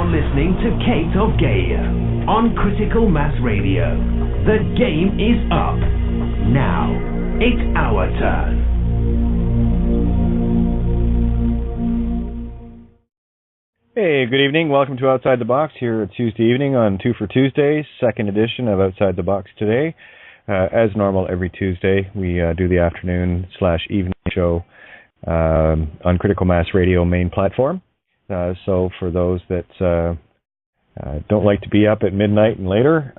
You're listening to Kate of Gaia on Critical Mass Radio. The game is up. Now, it's our turn. Hey, good evening. Welcome to Outside the Box here Tuesday evening on 2 for Tuesdays, second edition of Outside the Box today. As normal, every Tuesday, we do the afternoon/evening show on Critical Mass Radio main platform. So for those that don't like to be up at midnight and later,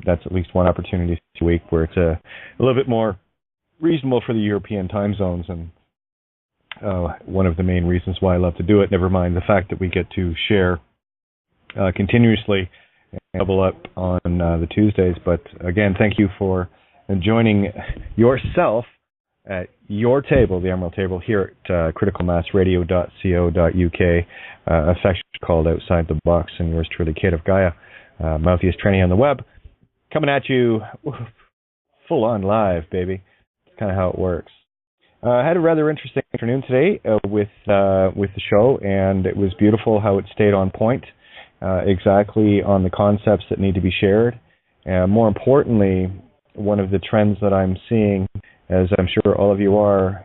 that's at least one opportunity a week where it's a little bit more reasonable for the European time zones, and one of the main reasons why I love to do it, never mind the fact that we get to share continuously and double up on the Tuesdays. But again, thank you for joining yourself at your table, the Emerald Table, here at criticalmassradio.co.uk, affectionately called Outside the Box, and yours truly, Kate of Gaia, mouthiest tranny on the web, coming at you full on live, baby. That's kind of how it works. I had a rather interesting afternoon today with the show, and it was beautiful how it stayed on point, exactly on the concepts that need to be shared. More importantly, one of the trends that I'm seeing, as I'm sure all of you are,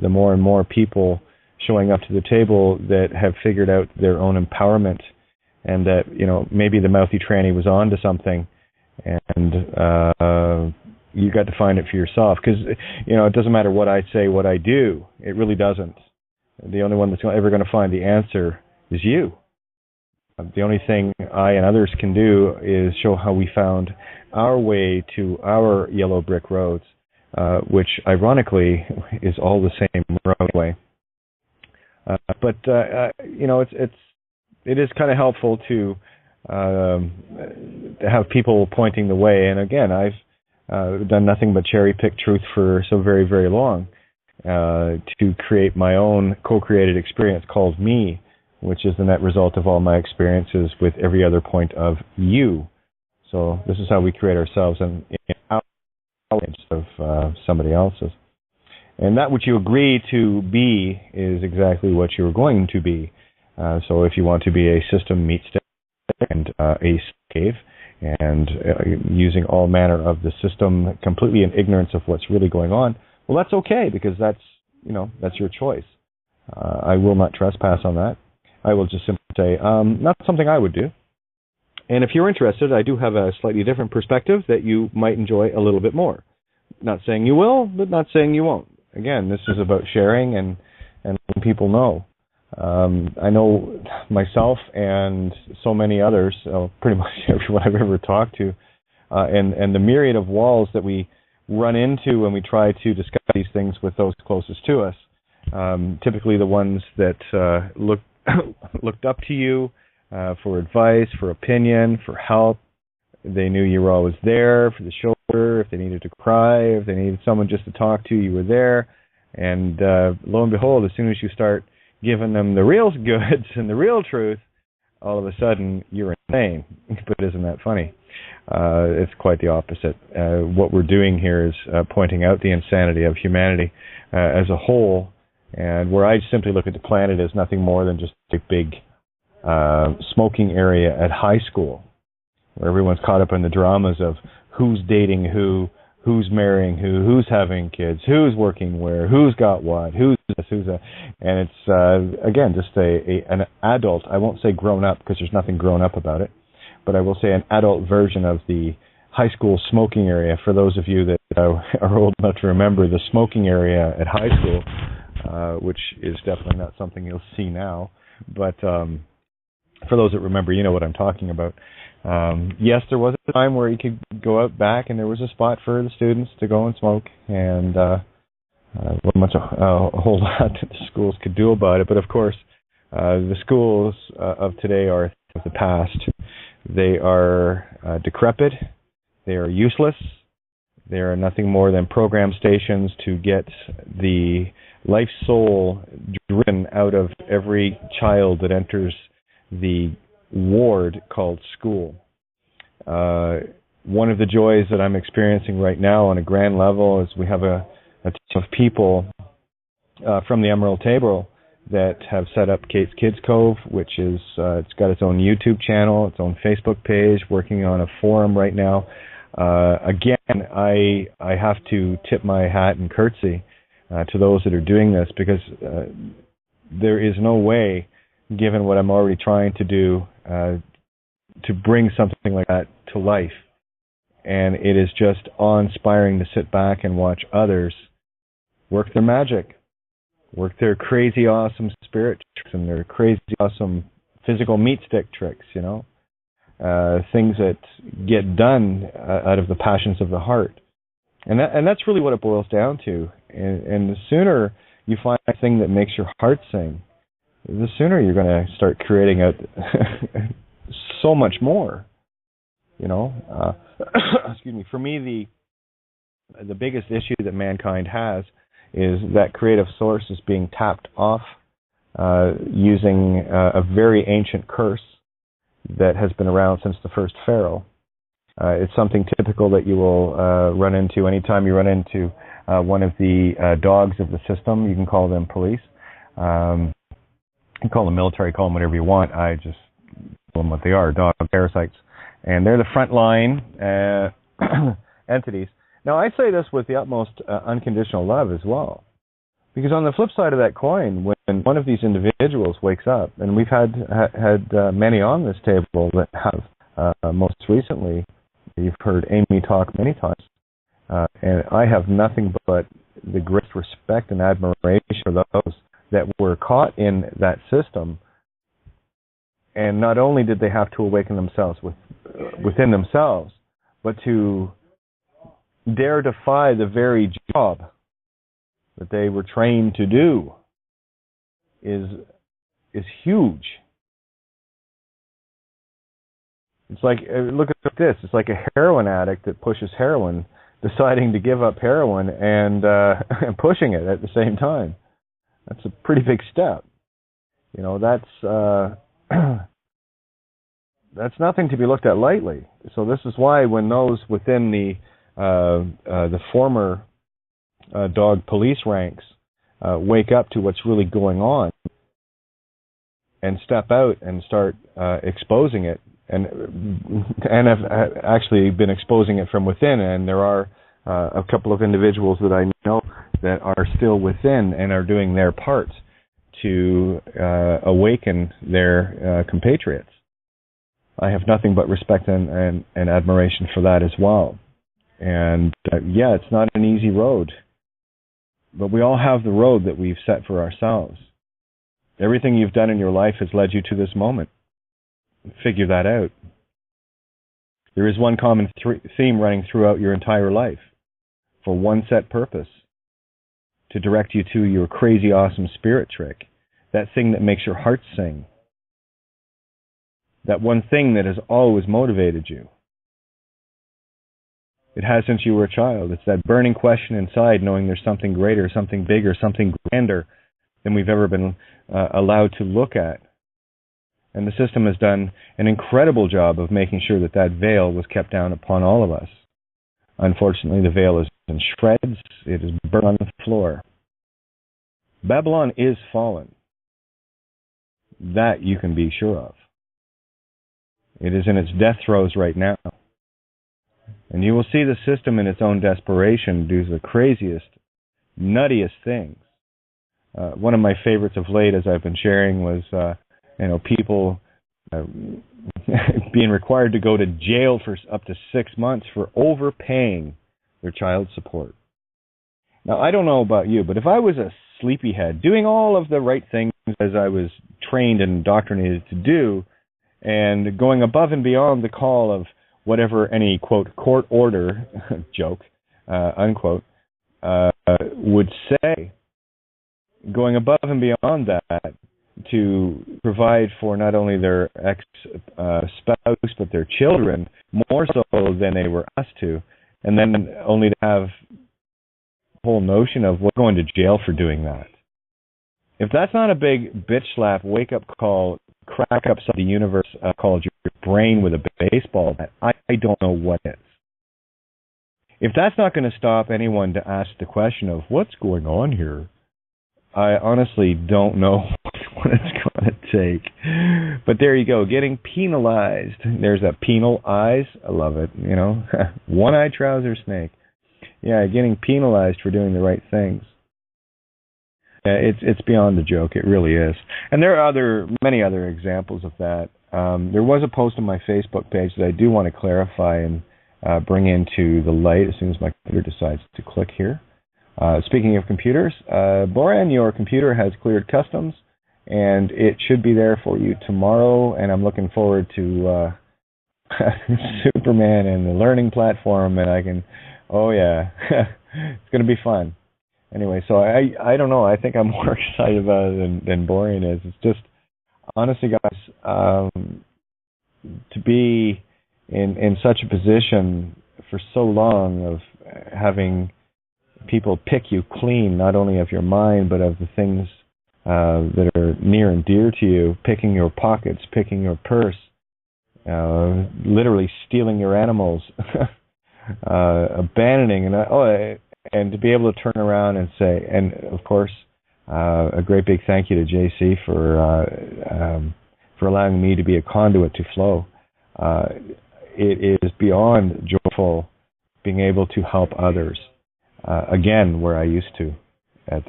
the more and more people showing up to the table that have figured out their own empowerment, and that, you know, maybe the mouthy tranny was on to something, and you got to find it for yourself. Because, you know, it doesn't matter what I say, what I do. It really doesn't. The only one that's ever going to find the answer is you. The only thing I and others can do is show how we found our way to our yellow brick roads, which ironically is all the same roadway. But you know, it is kind of helpful to have people pointing the way. And again, I've done nothing but cherry pick truth for so very, very long to create my own co-created experience called me, which is the net result of all my experiences with every other point of you. So this is how we create ourselves in our image of somebody else's. And that which you agree to be is exactly what you're going to be. So if you want to be a system meets and a cave, and using all manner of the system completely in ignorance of what's really going on, well, that's okay, because that's your choice. I will not trespass on that. I will just simply say, not something I would do. And if you're interested, I do have a slightly different perspective that you might enjoy a little bit more. Not saying you will, but not saying you won't. Again, this is about sharing and letting people know. I know myself and so many others, pretty much everyone I've ever talked to, and the myriad of walls that we run into when we try to discuss these things with those closest to us. Typically the ones that looked up to you for advice, for opinion, for help. They knew you were always there for the shoulder. If they needed to cry, if they needed someone just to talk to, you were there. And lo and behold, as soon as you start giving them the real goods and the real truth, all of a sudden you're insane. But isn't that funny? It's quite the opposite. What we're doing here is pointing out the insanity of humanity as a whole, and where I simply look at the planet as nothing more than just a big smoking area at high school, where everyone's caught up in the dramas of who's dating who's marrying who's having kids, who's working where, who's got what, who's this, who's that. And it's, again, just an adult, I won't say grown up because there's nothing grown up about it, but I will say an adult version of the high school smoking area. For those of you that are old enough to remember the smoking area at high school, which is definitely not something you'll see now, but for those that remember, you know what I'm talking about. Yes, there was a time where you could go out back and there was a spot for the students to go and smoke, and wasn't much a whole lot that the schools could do about it. But of course, the schools of today are of the past. They are decrepit. They are useless. They are nothing more than program stations to get the life soul driven out of every child that enters the ward called school. One of the joys that I'm experiencing right now on a grand level is we have a team of people from the Emerald Table that have set up Kate's Kids Cove, which is it's got its own YouTube channel, its own Facebook page, working on a forum right now. Again, I have to tip my hat and curtsy to those that are doing this, because there is no way, given what I'm already trying to do, to bring something like that to life. And it is just awe-inspiring to sit back and watch others work their magic, work their crazy awesome spirit tricks and their crazy awesome physical meat stick tricks, you know, things that get done out of the passions of the heart. And that's really what it boils down to. And the sooner you find a thing that makes your heart sing, the sooner you're going to start creating so much more, you know. Excuse me. For me, the biggest issue that mankind has is that creative source is being tapped off using a very ancient curse that has been around since the first pharaoh. It's something typical that you will run into anytime you run into one of the dogs of the system. You can call them police. You can call them military, call them whatever you want. I just call them what they are, dog parasites. And they're the frontline entities. Now, I say this with the utmost unconditional love as well. Because on the flip side of that coin, when one of these individuals wakes up, and we've had many on this table that have, most recently, you've heard Amy talk many times, and I have nothing but the greatest respect and admiration for those that were caught in that system. And not only did they have to awaken themselves within themselves, but to dare defy the very job that they were trained to do is huge. It's like, look at this, it's like a heroin addict that pushes heroin, deciding to give up heroin and pushing it at the same time. That's a pretty big step. You know, that's nothing to be looked at lightly. So this is why when those within the former dog police ranks wake up to what's really going on and step out and start exposing it, and have actually been exposing it from within, and there are a couple of individuals that I know that are still within and are doing their part to awaken their compatriots. I have nothing but respect and admiration for that as well. And yeah, it's not an easy road, but we all have the road that we've set for ourselves. Everything you've done in your life has led you to this moment. Figure that out. There is one common theme running throughout your entire life, for one set purpose: to direct you to your crazy awesome spirit trick, that thing that makes your heart sing, that one thing that has always motivated you. It has since you were a child. It's that burning question inside, knowing there's something greater, something bigger, something grander than we've ever been allowed to look at. And the system has done an incredible job of making sure that that veil was kept down upon all of us. Unfortunately, the veil is in shreds. It is burned on the floor. Babylon is fallen. That you can be sure of. It is in its death throes right now. And you will see the system in its own desperation do the craziest, nuttiest things. One of my favorites of late, as I've been sharing, was people being required to go to jail for up to 6 months for overpaying their child support. Now, I don't know about you, but if I was a sleepyhead doing all of the right things as I was trained and indoctrinated to do, and going above and beyond the call of whatever any, quote, court order, joke, unquote, would say, going above and beyond that to provide for not only their ex-spouse, but their children, more so than they were asked to, and then only to have the whole notion of we're going to jail for doing that. If that's not a big bitch slap, wake-up call, crack up some of the universe called your brain with a baseball bat, I don't know what is. If that's not going to stop anyone to ask the question of what's going on here, I honestly don't know what it's going to take. But there you go, getting penalized. There's that penal eyes. I love it, you know. One-eyed trouser snake. Yeah, getting penalized for doing the right things. It's beyond a joke. It really is. And there are many other examples of that. There was a post on my Facebook page that I do want to clarify and bring into the light as soon as my computer decides to click here. Speaking of computers, Boran, your computer has cleared customs, and it should be there for you tomorrow. And I'm looking forward to Superman and the learning platform, and I can, oh yeah, it's going to be fun. Anyway, so I don't know. I think I'm more excited about it than Borean is. It's just, honestly, guys, to be in such a position for so long of having people pick you clean, not only of your mind, but of the things that are near and dear to you, picking your pockets, picking your purse, literally stealing your animals, abandoning, and to be able to turn around and say, and of course, a great big thank you to JC for allowing me to be a conduit to flow. It is beyond joyful being able to help others. Again, where I used to, at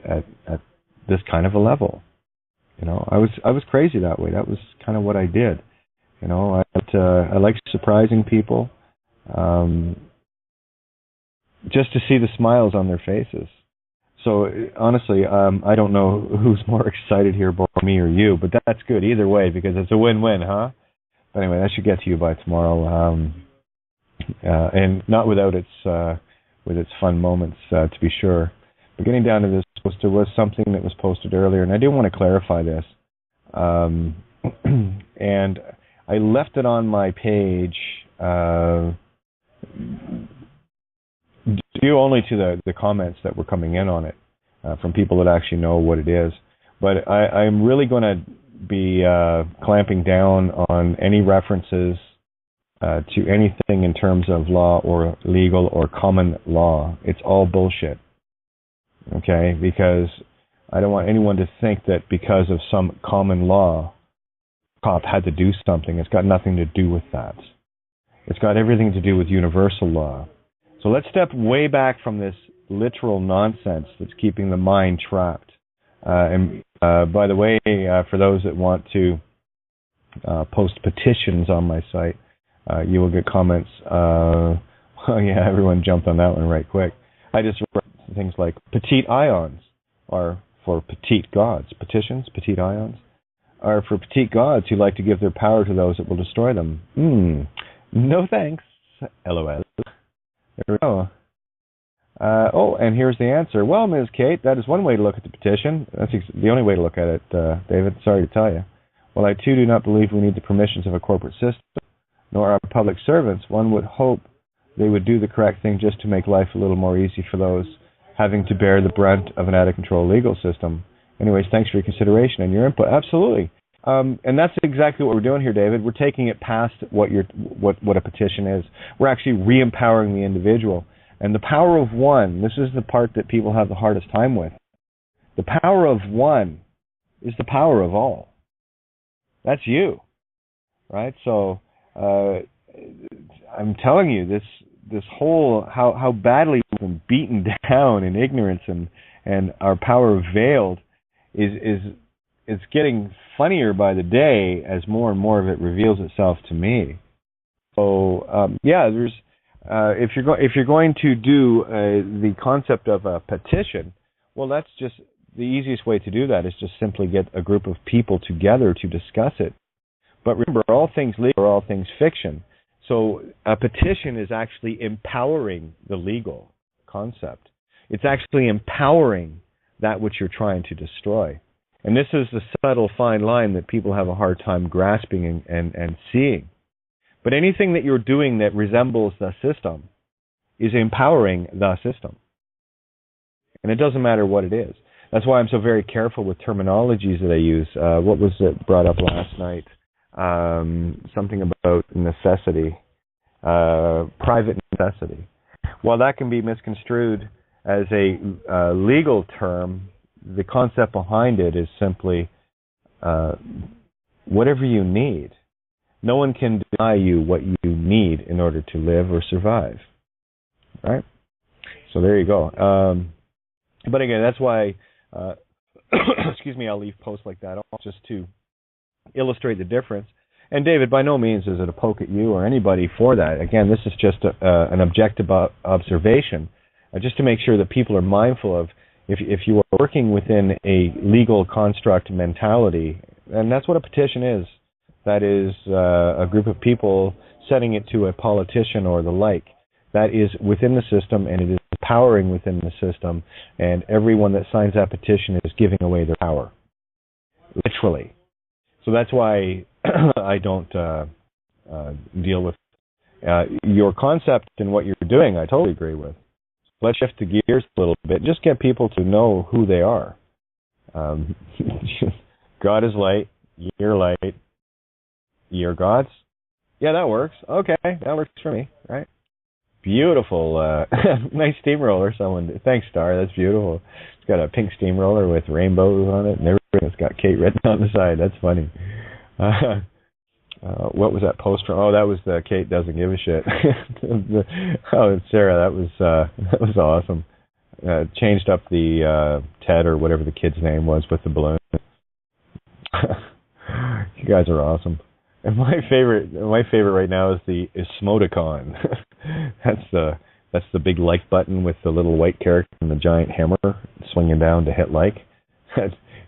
this kind of a level, you know, I was crazy that way. That was kind of what I did. You know, I like surprising people, just to see the smiles on their faces. So honestly, I don't know who's more excited here, me or you, but that's good either way because it's a win-win, huh? But anyway, that should get to you by tomorrow, and not without its fun moments, to be sure. But getting down to this, there was something that was posted earlier, and I do want to clarify this. And I left it on my page due only to the comments that were coming in on it from people that actually know what it is. But I'm really going to be clamping down on any references to anything in terms of law or legal or common law. It's all bullshit. Okay? Because I don't want anyone to think that because of some common law, cop had to do something. It's got nothing to do with that. It's got everything to do with universal law. So let's step way back from this literal nonsense that's keeping the mind trapped. And by the way, for those that want to post petitions on my site, you will get comments. Oh yeah, everyone jumped on that one right quick. I just wrote things like petite ions are for petite gods. Petitions, petite ions, are for petite gods who like to give their power to those that will destroy them. No thanks. LOL. There we go. And here's the answer. Well, Ms. Kate, that is one way to look at the petition. That's the only way to look at it, David. Sorry to tell you. Well, I too do not believe we need the permissions of a corporate system, nor our public servants. One would hope they would do the correct thing just to make life a little more easy for those having to bear the brunt of an out-of-control legal system. Anyways, thanks for your consideration and your input. Absolutely. And that's exactly what we're doing here, David. We're taking it past what a petition is. We're actually re-empowering the individual. And the power of one, this is the part that people have the hardest time with. The power of one is the power of all. That's you, right? So I'm telling you, this whole, how badly we've been beaten down in ignorance and our power veiled is getting funnier by the day as more and more of it reveals itself to me. So there's if you're going to do the concept of a petition, well, that's just the easiest way to do that is just simply get a group of people together to discuss it. But remember, all things legal are all things fiction. So a petition is actually empowering the legal concept. It's actually empowering that which you're trying to destroy. And this is the subtle fine line that people have a hard time grasping and seeing. But anything that you're doing that resembles the system is empowering the system. And it doesn't matter what it is. That's why I'm so very careful with terminologies that I use. What was it brought up last night? Something about necessity, private necessity. While that can be misconstrued as a legal term, the concept behind it is simply whatever you need. No one can deny you what you need in order to live or survive. Right? So there you go. But again, that's why, excuse me, I'll leave posts like that just to illustrate the difference. And David, by no means is it a poke at you or anybody for that. Again, this is just an objective observation, just to make sure that people are mindful of if you are working within a legal construct mentality, and that's what a petition is. That is a group of people sending it to a politician or the like. That is within the system, and it is powering within the system, and everyone that signs that petition is giving away their power, literally. So that's why I don't deal with your concept and what you're doing. I totally agree with. Let's shift the gears a little bit. Just get people to know who they are. God is light. You're light. You're gods. Yeah, that works. Okay, that works for me. Right? Beautiful. Nice steamroller. Thanks, Star. That's beautiful. It's got a pink steamroller with rainbows on it and everything. It's got Kate written on the side. That's funny. What was that post from? Oh, that was the Kate doesn't give a shit. Sarah, that was awesome. Changed up the Ted or whatever the kid's name was with the balloon. You guys are awesome. And my favorite right now is the Smoticon. That's the big like button with the little white character and the giant hammer swinging down to hit like.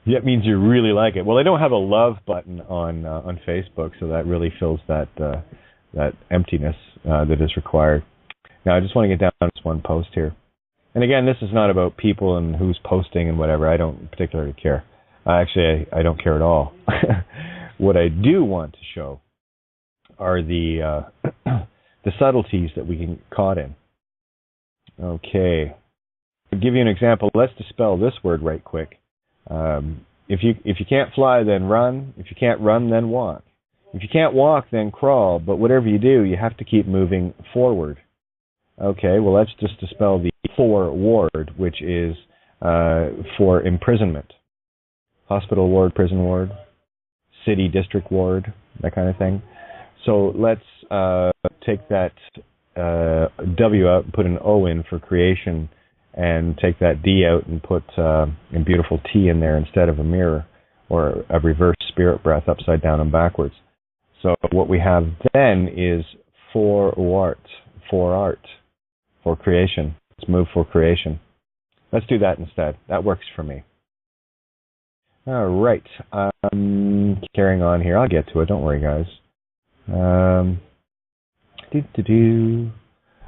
That means you really like it. Well, they don't have a love button on Facebook, so that really fills that emptiness that is required. Now, I just want to get down to this one post here. And again, this is not about people and who's posting and whatever. I don't particularly care. Actually, I don't care at all. What I do want to show are the subtleties that we can get caught in. Okay. To give you an example, let's dispel this word right quick. If you can't fly, then run. If you can't run, then walk. If you can't walk, then crawl. But whatever you do, you have to keep moving forward. Okay, well, let's just dispel the for ward, which is for imprisonment. Hospital ward, prison ward, city district ward, that kind of thing. So let's take that W out and put an O in for creation, and take that D out and put a beautiful T in there instead of a mirror or a reverse spirit breath upside down and backwards. So what we have then is for art, for creation. Let's move for creation. Let's do that instead. That works for me. All right. Carrying on here. I'll get to it. Don't worry, guys.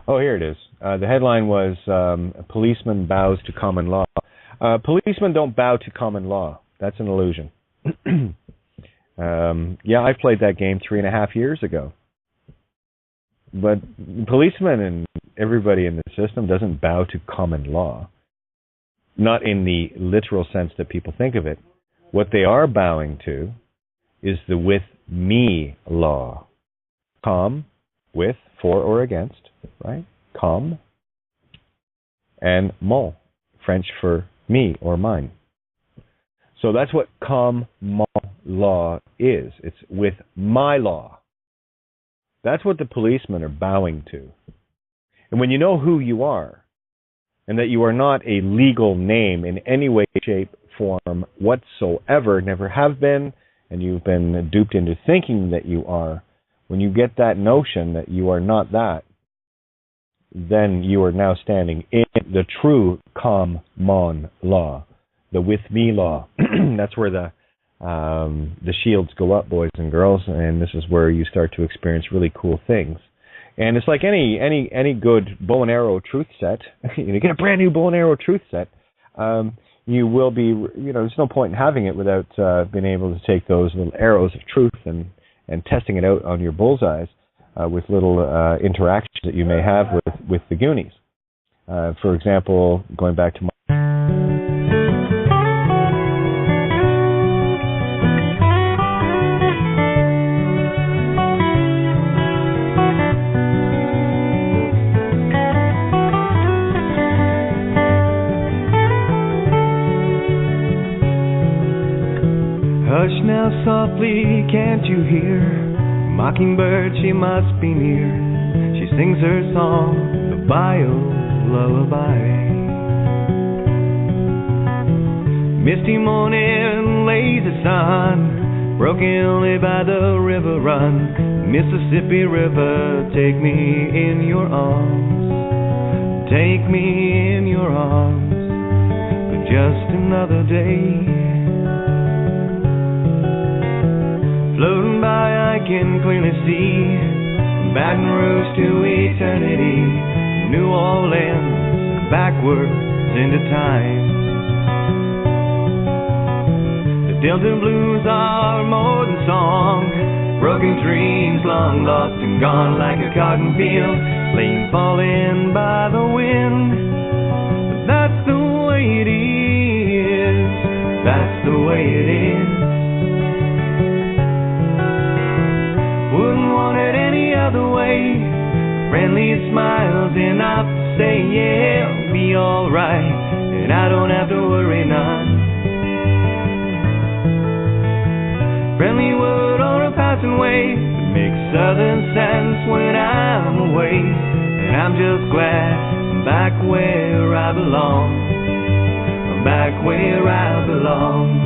Oh, here it is. The headline was, a policeman bows to common law. Policemen don't bow to common law. That's an illusion. Yeah, I played that game 3.5 years ago. But policemen and everybody in the system doesn't bow to common law. Not in the literal sense that people think of it. What they are bowing to is the with me law. Com, with, for or against, right? Com. And mon, French for me or mine. So that's what common law is. It's with my law. That's what the policemen are bowing to. And when you know who you are, and that you are not a legal name in any way, shape, form whatsoever, never have been, and you've been duped into thinking that you are, when you get that notion that you are not that, then you are now standing in the true common law, the with me law. That's where the shields go up, boys and girls, and this is where you start to experience really cool things. And it's like any good bow and arrow truth set. You get a brand new bow and arrow truth set. You will be, there's no point in having it without being able to take those little arrows of truth and testing it out on your bullseyes with little interactions that you may have with the Goonies. For example, going back to my Hush now. softly, can't you hear? Mockingbird, she must be near. She sings her song, the bio lullaby. Misty morning, lazy sun, broken only by the river run. Mississippi River, take me in your arms. Take me in your arms for just another day. Floating by, I can clearly see Baton Rouge to eternity, New Orleans backwards into time. The Delta blues are more than song, broken dreams long lost and gone like a cotton field, laying falling by the wind. But that's the way it is, that's the way it is. Wouldn't want it any other way. Friendly smiles enough to say, yeah, it'll be alright, and I don't have to worry none. Friendly word on a passing wave that makes southern sense when I'm away, and I'm just glad I'm back where I belong. I'm back where I belong.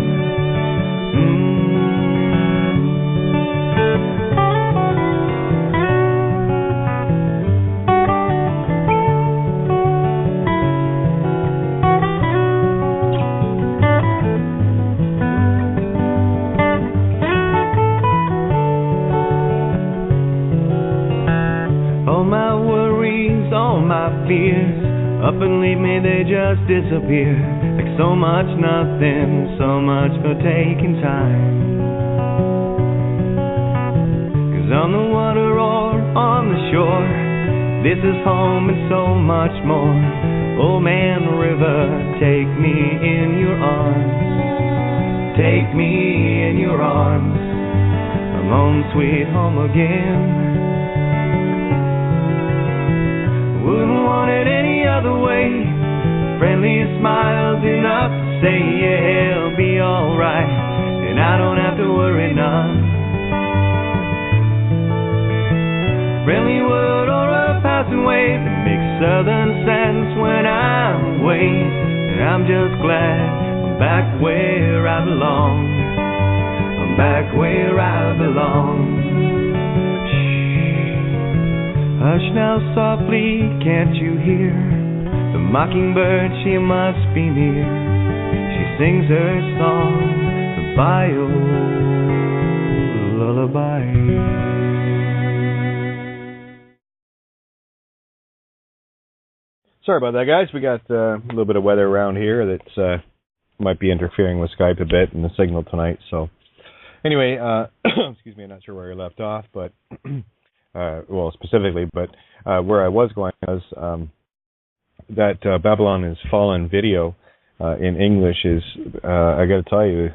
Fears up and leave me, they just disappear. Like so much nothing, so much for taking time. 'Cause on the water or on the shore, this is home and so much more. Old man river, take me in your arms. Take me in your arms. I'm home sweet home again. Wouldn't want it any other way. Friendly smiles enough to say, yeah, it'll be alright, and I don't have to worry none. Friendly word or a passing wave that makes southern sense when I'm away, and I'm just glad I'm back where I belong. I'm back where I belong. Hush now softly, can't you hear? The mockingbird, she must be near. She sings her song, the bio lullaby. Sorry about that, guys. We got a little bit of weather around here that might be interfering with Skype a bit and the signal tonight. So anyway, excuse me, I'm not sure where I left off, but... well, specifically, but where I was going was that Babylon is Fallen video in English is, I got to tell you,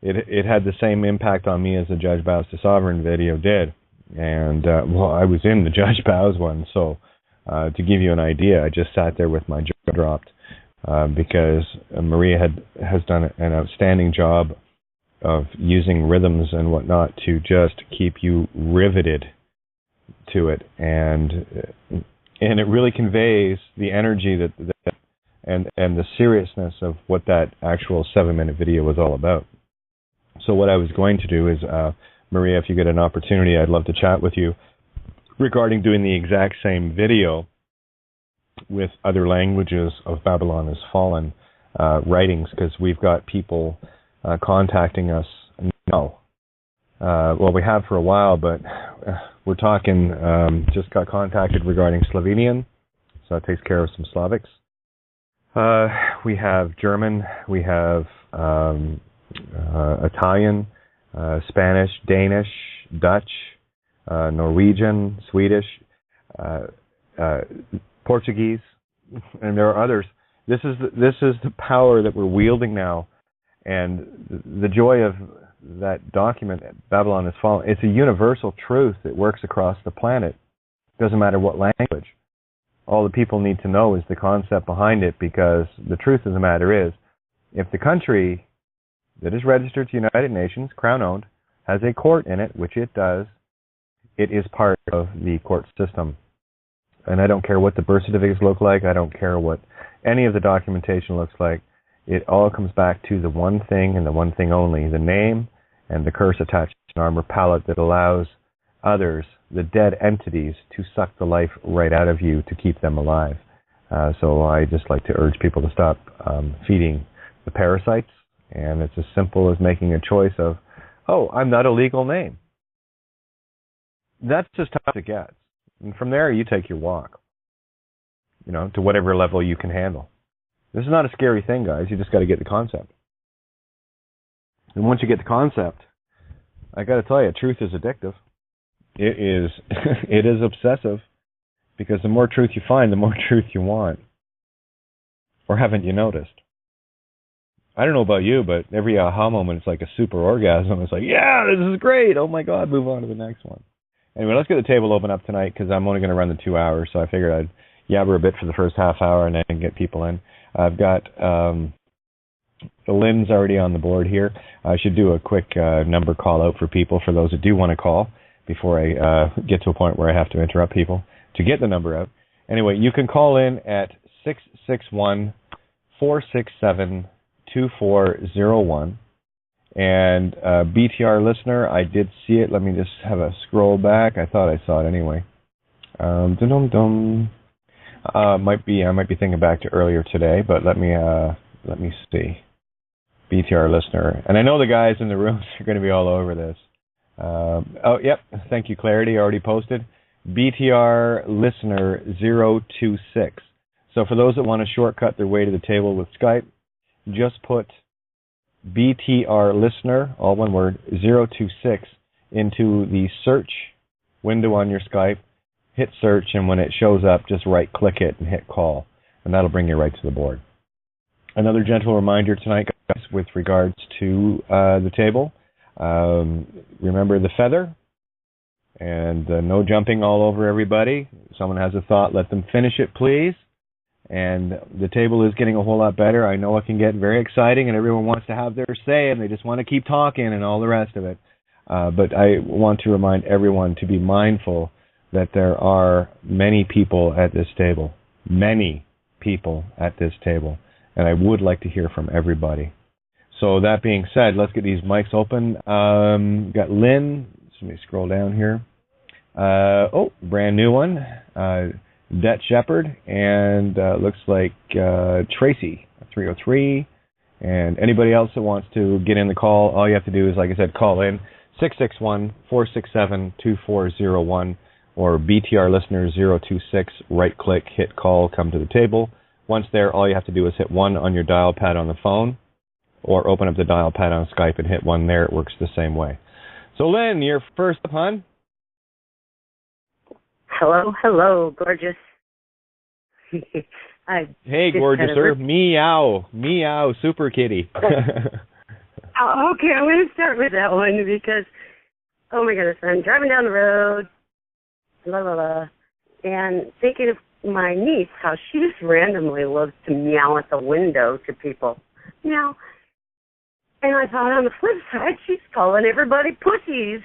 it had the same impact on me as the Judge Bows to Sovereign video did. And, well, I was in the Judge Bows one, so to give you an idea, I just sat there with my jaw dropped because Maria has done an outstanding job of using rhythms and whatnot to just keep you riveted to it, and it really conveys the energy that and the seriousness of what that actual 7-minute video was all about. So what I was going to do is, Maria, if you get an opportunity, I'd love to chat with you regarding doing the exact same video with other languages of Babylon is Fallen writings, because we've got people contacting us now. Well, we have for a while, but we're talking, just got contacted regarding Slovenian, so that takes care of some Slavics. We have German, we have Italian, Spanish, Danish, Dutch, Norwegian, Swedish, Portuguese, and there are others. This is the power that we're wielding now. And the joy of that document, Babylon is Fallen, it's a universal truth that works across the planet. Doesn't matter what language. All the people need to know is the concept behind it, because the truth of the matter is, if the country that is registered to United Nations, Crown-owned, has a court in it, which it does, it is part of the court system. And I don't care what the birth certificates look like. I don't care what any of the documentation looks like. It all comes back to the one thing and the one thing only, the name and the curse attached to an armor palette that allows others, the dead entities, to suck the life right out of you to keep them alive. So I just like to urge people to stop feeding the parasites, and it's as simple as making a choice of, oh, I'm not a legal name. That's as tough as it gets. And from there, you take your walk, to whatever level you can handle. This is not a scary thing, guys. You just got to get the concept. And once you get the concept, I got to tell you, truth is addictive. It is obsessive, because the more truth you find, the more truth you want. Or haven't you noticed? I don't know about you, but every aha moment, it's like a super orgasm. It's like, yeah, this is great. Oh my God, move on to the next one. Anyway, let's get the table open up tonight, because I'm only going to run the 2 hours, so I figured I'd yabber a bit for the first half hour and then get people in. I've got Lynn's already on the board here. I should do a quick number call out for people, for those that do want to call, before I get to a point where I have to interrupt people to get the number out. Anyway, you can call in at 661-467-2401. And BTR listener, I did see it. Let me just have a scroll back. I thought I saw it anyway. I might be thinking back to earlier today, but let me see. BTR listener, and I know the guys in the rooms are going to be all over this. Yep. Thank you, Clarity. Already posted. BTR listener 026. So for those that want to shortcut their way to the table with Skype, just put BTR listener, all one word, 026 into the search window on your Skype, hit search, and when it shows up, just right-click it and hit call, and that'll bring you right to the board. Another gentle reminder tonight, guys, with regards to the table. Remember the feather, and no jumping all over everybody. If someone has a thought, let them finish it, please. And the table is getting a whole lot better. I know it can get very exciting, and everyone wants to have their say, and they just want to keep talking and all the rest of it. But I want to remind everyone to be mindful that there are many people at this table. Many people at this table. And I would like to hear from everybody. So that being said, let's get these mics open. Got Lynn. Let me scroll down here. Brand new one. Det Shepherd, and looks like Tracy, 303, and anybody else that wants to get in the call, all you have to do is, like I said, call in 661-467-2401 or BTR listener 026, right-click, hit call, come to the table. Once there, all you have to do is hit 1 on your dial pad on the phone or open up the dial pad on Skype and hit 1 there. It works the same way. So, Lynn, you're first up, hon. Hello, gorgeous. Hey, gorgeouser. Meow, super kitty. Okay, I'm going to start with that one because, oh my goodness, I'm driving down the road, and thinking of my niece, how she just randomly loves to meow at the window to people. Meow. And I thought on the flip side, she's calling everybody pussies.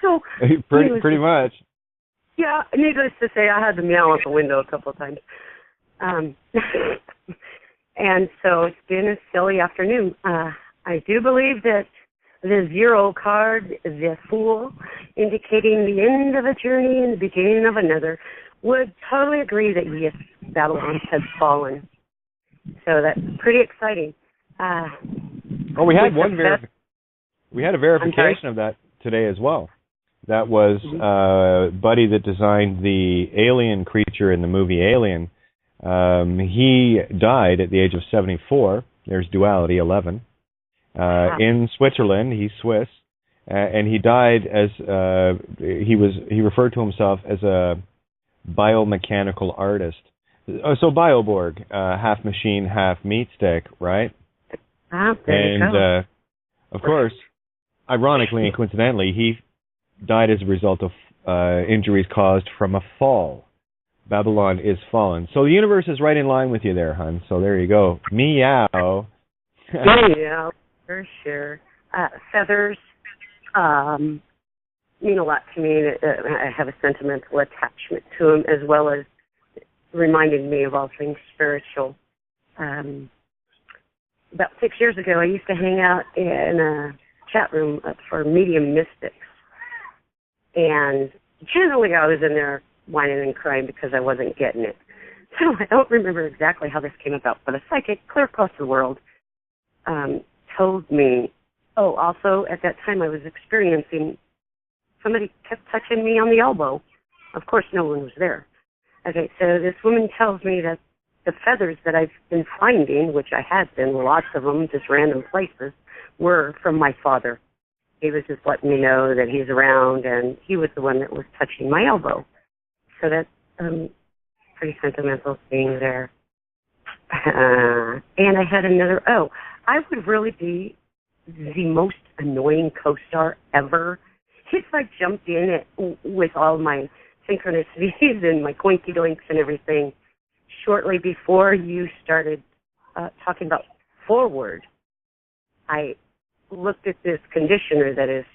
So pretty much. Yeah, needless to say, I had to meow out the window a couple of times. And so it's been a silly afternoon. I do believe that the 0 card, the Fool, indicating the end of a journey and the beginning of another, would totally agree that, yes, Babylon has fallen. So that's pretty exciting. We had we had a verification of that today as well. That was Buddy that designed the alien creature in the movie Alien. He died at the age of 74. There's duality, 11. In Switzerland, he's Swiss, and he died as he referred to himself as a biomechanical artist. So Bioborg, half machine, half meat stick, right? There you go. Of course, ironically and coincidentally, he died as a result of injuries caused from a fall. Babylon is fallen. So the universe is right in line with you there, hon. So there you go. Meow. Meow. For sure. Feathers mean a lot to me. I have a sentimental attachment to them, as well as reminding me of all things spiritual. About 6 years ago, I used to hang out in a chat room for medium mystics. And generally I was in there whining and crying because I wasn't getting it. So I don't remember exactly how this came about, but a psychic clear across the world told me, also at that time I was experiencing, somebody kept touching me on the elbow. Of course no one was there. Okay, so this woman tells me that the feathers that I've been finding, which I had been, lots of them, just random places, were from my father. He was just letting me know that he's around, and he was the one that was touching my elbow. So that's pretty sentimental thing there. And I had another, I would really be the most annoying co-star ever if I jumped in with all my synchronicities and my coinky doinks and everything shortly before you started talking about forward. I looked at this conditioner that is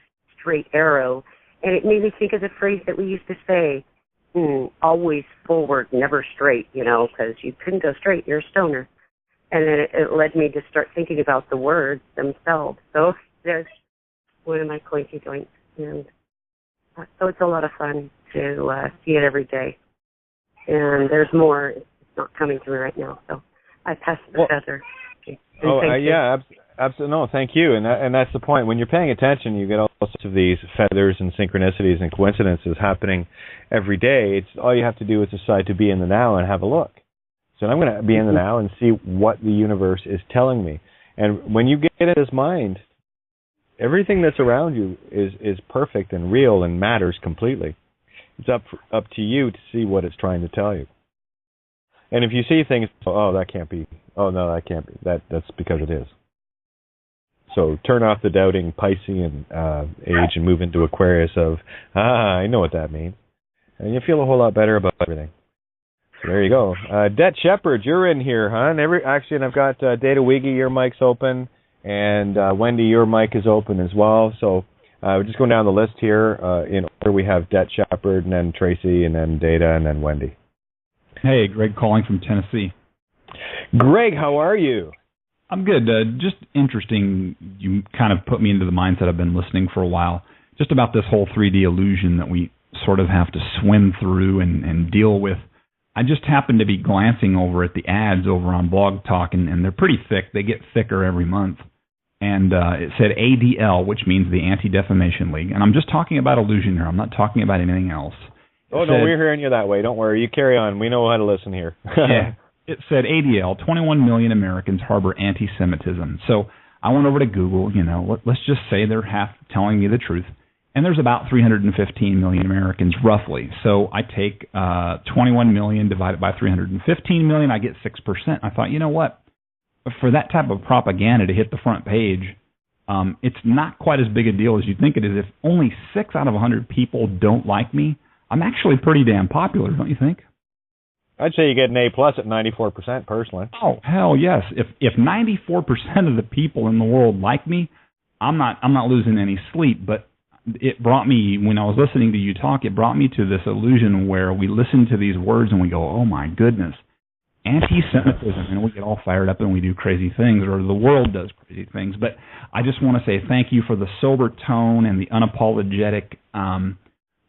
straight arrow, and it made me think of the phrase that we used to say, always forward, never straight, because you couldn't go straight, you're a stoner. And then it led me to start thinking about the words themselves. So there's one of my coinky joints. And so it's a lot of fun to see it every day. And there's more. It's not coming to me right now. So I pass the feather. Okay. Absolutely. No, thank you. And that's the point. When you're paying attention, you get all sorts of these feathers and synchronicities and coincidences happening every day. It's all you have to do is decide to be in the now and have a look. So I'm going to be in the now and see what the universe is telling me. And when you get in this mind, everything that's around you is perfect and real and matters completely. It's up to you to see what it's trying to tell you. And if you see things, that can't be. Oh no, that can't be. That's because it is. So turn off the doubting Piscean age and move into Aquarius of, I know what that means. And you feel a whole lot better about everything. So there you go. Det Shepherd, you're in here, hon. And I've got Data Wiggy, your mic's open. And Wendy, your mic is open as well. So we're just going down the list here. In order, we have Det Shepherd, and then Tracy, and then Data, and then Wendy. Hey, Greg calling from Tennessee. Greg, how are you? I'm good. Just interesting, you kind of put me into the mindset. I've been listening for a while, just about this whole 3D illusion that we sort of have to swim through and deal with. I just happened to be glancing over at the ads over on Blog Talk, and they're pretty thick. They get thicker every month. And it said ADL, which means the Anti-Defamation League. And I'm just talking about illusion here. I'm not talking about anything else. No, we're hearing you that way. Don't worry. You carry on. We know how to listen here. Yeah. It said ADL, 21 million Americans harbor anti-Semitism. So I went over to Google, let's just say they're half telling me the truth. And there's about 315 million Americans, roughly. So I take 21 million divided by 315 million, I get 6%. I thought, you know what? For that type of propaganda to hit the front page, it's not quite as big a deal as you think it is. If only 6 out of 100 people don't like me, I'm actually pretty damn popular, don't you think? I'd say you get an A+ at 94%, personally. Oh, hell yes. If 94% of the people in the world like me, I'm not losing any sleep. But it brought me, when I was listening to you talk, it brought me to this illusion where we listen to these words and we go, oh my goodness, anti-Semitism, and we get all fired up and we do crazy things, or the world does crazy things. But I just want to say thank you for the sober tone and the unapologetic,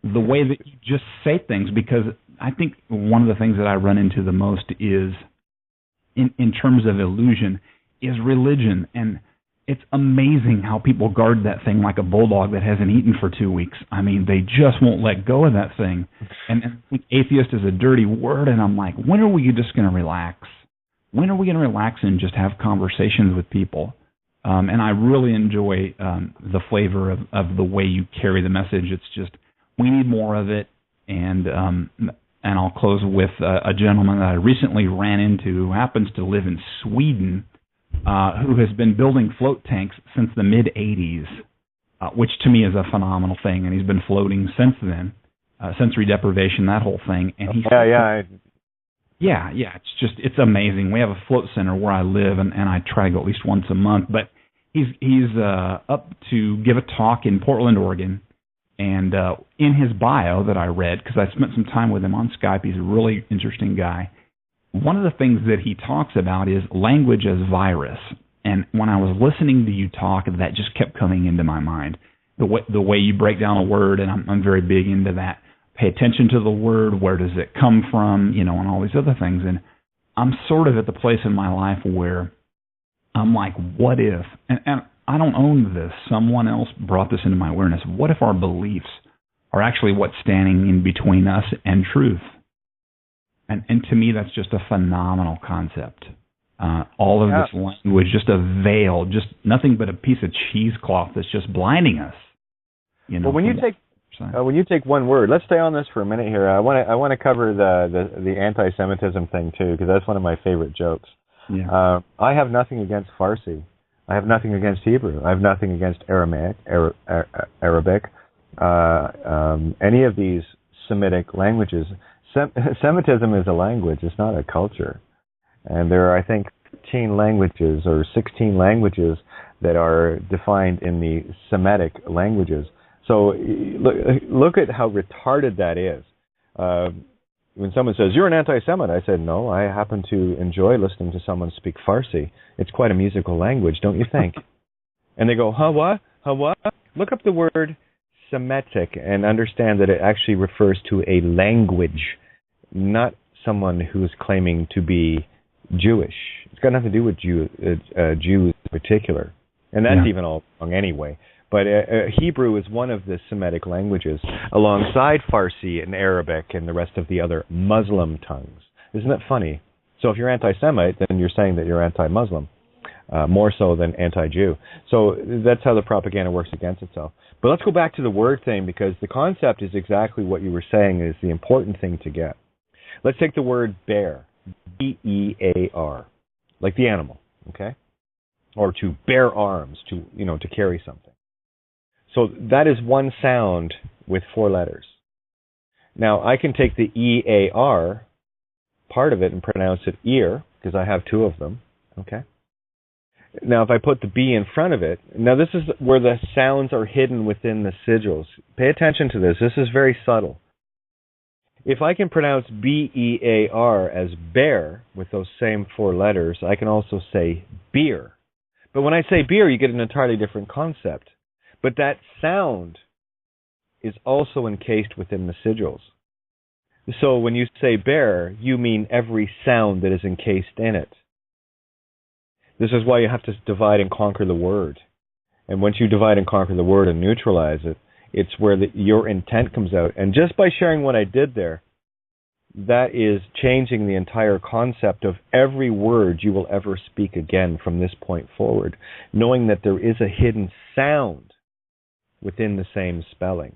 the way that you just say things, because I think one of the things that I run into the most is, in terms of illusion, is religion. And it's amazing how people guard that thing like a bulldog that hasn't eaten for 2 weeks. I mean, they just won't let go of that thing. And I think atheist is a dirty word, and I'm like, when are we just going to relax? When are we going to relax and just have conversations with people? And I really enjoy the flavor of the way you carry the message. It's just, we need more of it. And I'll close with a gentleman that I recently ran into who happens to live in Sweden, who has been building float tanks since the mid-'80s, which to me is a phenomenal thing. And he's been floating since then, sensory deprivation, that whole thing. And it's amazing. We have a float center where I live, and I try to go at least once a month. But He's up to give a talk in Portland, Oregon, and in his bio that I read, because I spent some time with him on Skype, he's a really interesting guy. One of the things that he talks about is language as virus. And when I was listening to you talk, that just kept coming into my mind. The way you break down a word, and I'm very big into that. Pay attention to the word, where does it come from, and all these other things. And I'm sort of at the place in my life where I'm like, what if, and I don't own this, someone else brought this into my awareness, what if our beliefs are actually what's standing in between us and truth? And to me, that's just a phenomenal concept. All of this language, just a veil, just nothing but a piece of cheesecloth that's just blinding us. Well, when you take one word, let's stay on this for a minute here. I want to cover the anti-Semitism thing too, because that's one of my favorite jokes. Yeah. I have nothing against Farsi. I have nothing against Hebrew. I have nothing against Aramaic, Arabic, any of these Semitic languages. Semitism is a language. It's not a culture. And there are, I think, 15 languages or 16 languages that are defined in the Semitic languages. So look at how retarded that is. When someone says, you're an anti-Semite, I said, no, I happen to enjoy listening to someone speak Farsi. It's quite a musical language, don't you think? And they go, what? Look up the word Semitic and understand that it actually refers to a language, not someone who is claiming to be Jewish. It's got nothing to do with Jews in particular. And that's even all wrong anyway. But Hebrew is one of the Semitic languages, alongside Farsi and Arabic and the rest of the other Muslim tongues. Isn't that funny? So if you're anti-Semite, then you're saying that you're anti-Muslim, more so than anti-Jew. So that's how the propaganda works against itself. But let's go back to the word thing, because the concept is exactly what you were saying is the important thing to get. Let's take the word bear, B-E-A-R, like the animal, okay? Or to bear arms, to carry something. So that is one sound with 4 letters. Now, I can take the E-A-R part of it and pronounce it ear, because I have 2 of them, okay? Now, if I put the B in front of it, now this is where the sounds are hidden within the sigils. Pay attention to this. This is very subtle. If I can pronounce B-E-A-R as bear with those same 4 letters, I can also say beer. But when I say beer, you get an entirely different concept. But that sound is also encased within the sigils. So when you say bear, you mean every sound that is encased in it. This is why you have to divide and conquer the word. And once you divide and conquer the word and neutralize it, it's where your intent comes out. And just by sharing what I did there, that is changing the entire concept of every word you will ever speak again from this point forward, knowing that there is a hidden sound within the same spelling.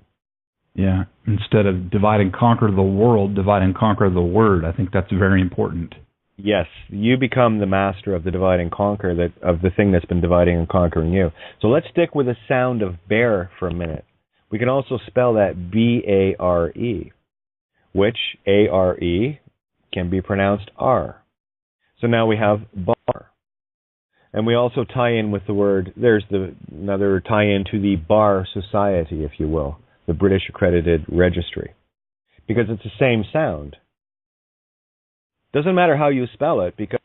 Yeah, instead of divide and conquer the world, divide and conquer the word. I think that's very important. Yes, you become the master of the divide and conquer, of the thing that's been dividing and conquering you. So let's stick with the sound of bear for a minute. We can also spell that B-A-R-E, which A-R-E can be pronounced R. So now we have bar. And we also tie in with the word, there's another tie-in to the Bar Society, if you will, the British Accredited Registry, because it's the same sound. Doesn't matter how you spell it, because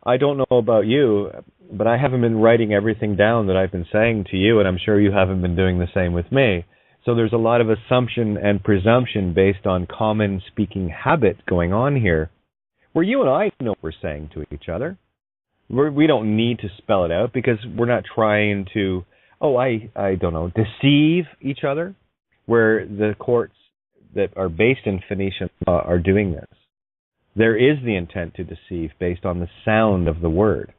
I don't know about you, but I haven't been writing everything down that I've been saying to you, and I'm sure you haven't been doing the same with me. So there's a lot of assumption and presumption based on common speaking habit going on here, where you and I know what we're saying to each other. We don't need to spell it out, because we're not trying to, deceive each other, where the courts that are based in Phoenician law are doing this. There is the intent to deceive based on the sound of the word.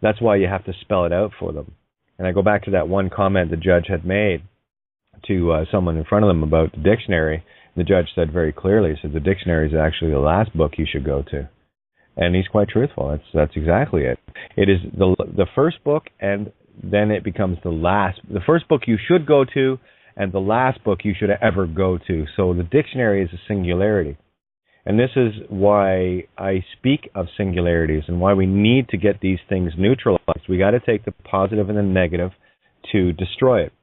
That's why you have to spell it out for them. And I go back to that one comment the judge had made to someone in front of them about the dictionary. The judge said very clearly, he said the dictionary is actually the last book you should go to. And he's quite truthful. That's exactly it. It is the first book, and then it becomes the last. The first book you should go to, and the last book you should ever go to. So the dictionary is a singularity. And this is why I speak of singularities and why we need to get these things neutralized. We got to take the positive and the negative to destroy it.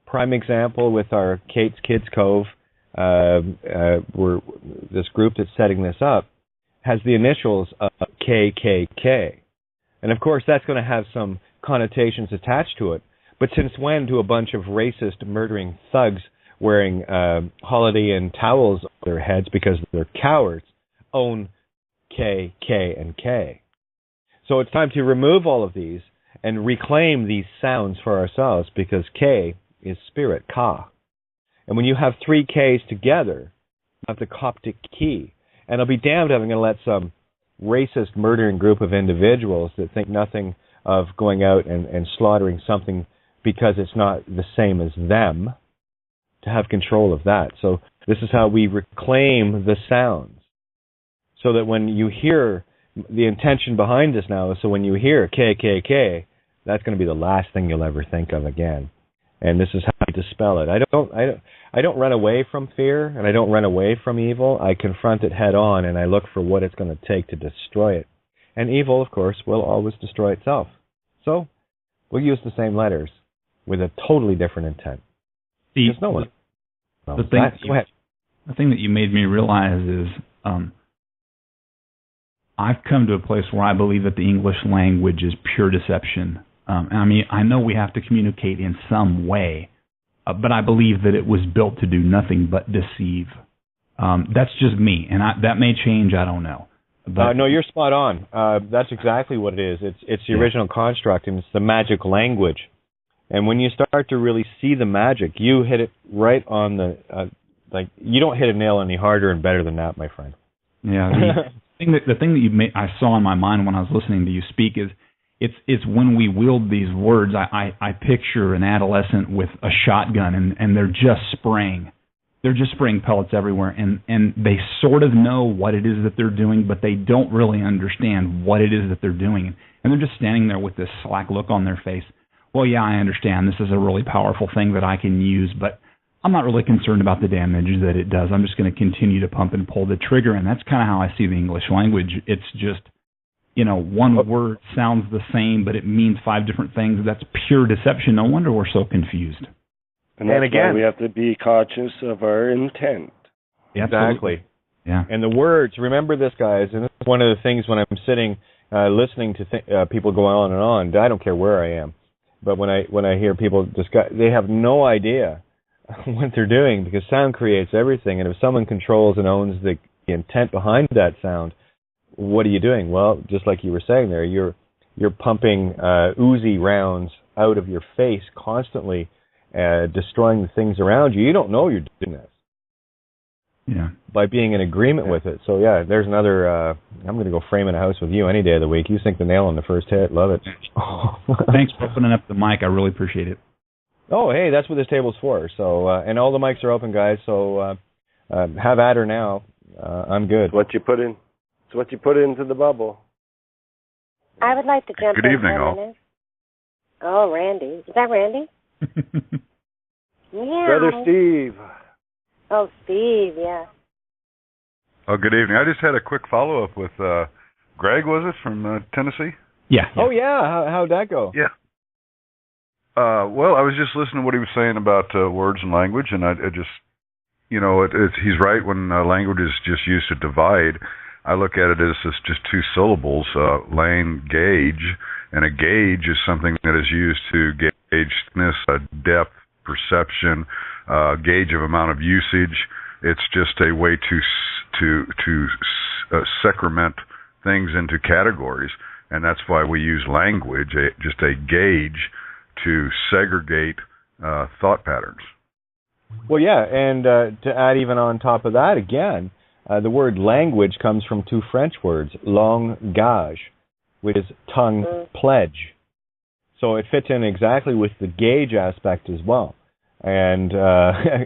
Prime example with our Kate's Kids Cove, this group that's setting this up has the initials of KKK. And of course that's going to have some connotations attached to it. But since when do a bunch of racist, murdering thugs wearing Holiday Inn towels on their heads because they're cowards own K, K, and K? So it's time to remove all of these and reclaim these sounds for ourselves, because K is spirit, Ka. And when you have three Ks together, you have the Coptic key. And I'll be damned if I'm going to let some racist, murdering group of individuals that think nothing of going out and slaughtering something because it's not the same as them, to have control of that. So this is how we reclaim the sounds. So that when you hear, the intention behind this now is, so when you hear KKK, that's going to be the last thing you'll ever think of again. And this is how I dispel it. I don't run away from fear, and I don't run away from evil. I confront it head on, and I look for what it's going to take to destroy it. And evil, of course, will always destroy itself. So we'll use the same letters with a totally different intent. Because no one. The thing that you made me realize is I've come to a place where I believe that the English language is pure deception. I mean, I know we have to communicate in some way, but I believe that it was built to do nothing but deceive. That's just me, and that may change. I don't know. But no, you're spot on. That's exactly what it is. It's the original construct, and it's the magic language. And when you start to really see the magic, you hit it right on the like. You don't hit a nail any harder and better than that, my friend. Yeah. The thing that I saw in my mind when I was listening to you speak is it's when we wield these words. I picture an adolescent with a shotgun and they're just spraying. They're just spraying pellets everywhere, and they sort of know what it is that they're doing, but they don't really understand what it is that they're doing. And they're just standing there with this slack look on their face. Well, yeah, I understand. This is a really powerful thing that I can use, but I'm not really concerned about the damage that it does. I'm just going to continue to pump and pull the trigger, and that's kind of how I see the English language. It's just, one word sounds the same, but it means 5 different things. That's pure deception. No wonder we're so confused. And that's why we have to be conscious of our intent. Exactly. Yeah. And the words, remember this, guys, and this is one of the things when I'm sitting listening to people go on and on, I don't care where I am, but when I hear people discuss, they have no idea what they're doing, because sound creates everything, and if someone controls and owns the intent behind that sound, what are you doing? Well, just like you were saying there, you're pumping Uzi rounds out of your face constantly, destroying the things around you. You don't know you're doing this. Yeah. By being in agreement with it. So yeah, there's another. I'm going to go frame in a house with you any day of the week. You sink the nail on the first hit. Love it. Thanks for opening up the mic. I really appreciate it. Oh, hey, that's what this table's for. So and all the mics are open, guys. So have at her now. I'm good. It's what you put in. It's what you put into the bubble. I would like to jump in. Good evening, all. Oh, Randy. Is that Randy? Yeah. Brother Steve. Oh, Steve, yeah. Oh, good evening. I just had a quick follow-up with Greg, was it, from Tennessee? Yeah. Oh, yeah. How'd that go? Yeah. Well, I was just listening to what he was saying about words and language, and I just, he's right when language is just used to divide. I look at it as just 2 syllables, lane, gauge, and a gauge is something that is used to gauge thickness, depth, perception, gauge of amount of usage. It's just a way to segment things into categories, and that's why we use language, just a gauge to segregate thought patterns. Well, yeah, and to add even on top of that, again, the word language comes from 2 French words, langage, which is tongue pledge. So it fits in exactly with the gauge aspect as well. And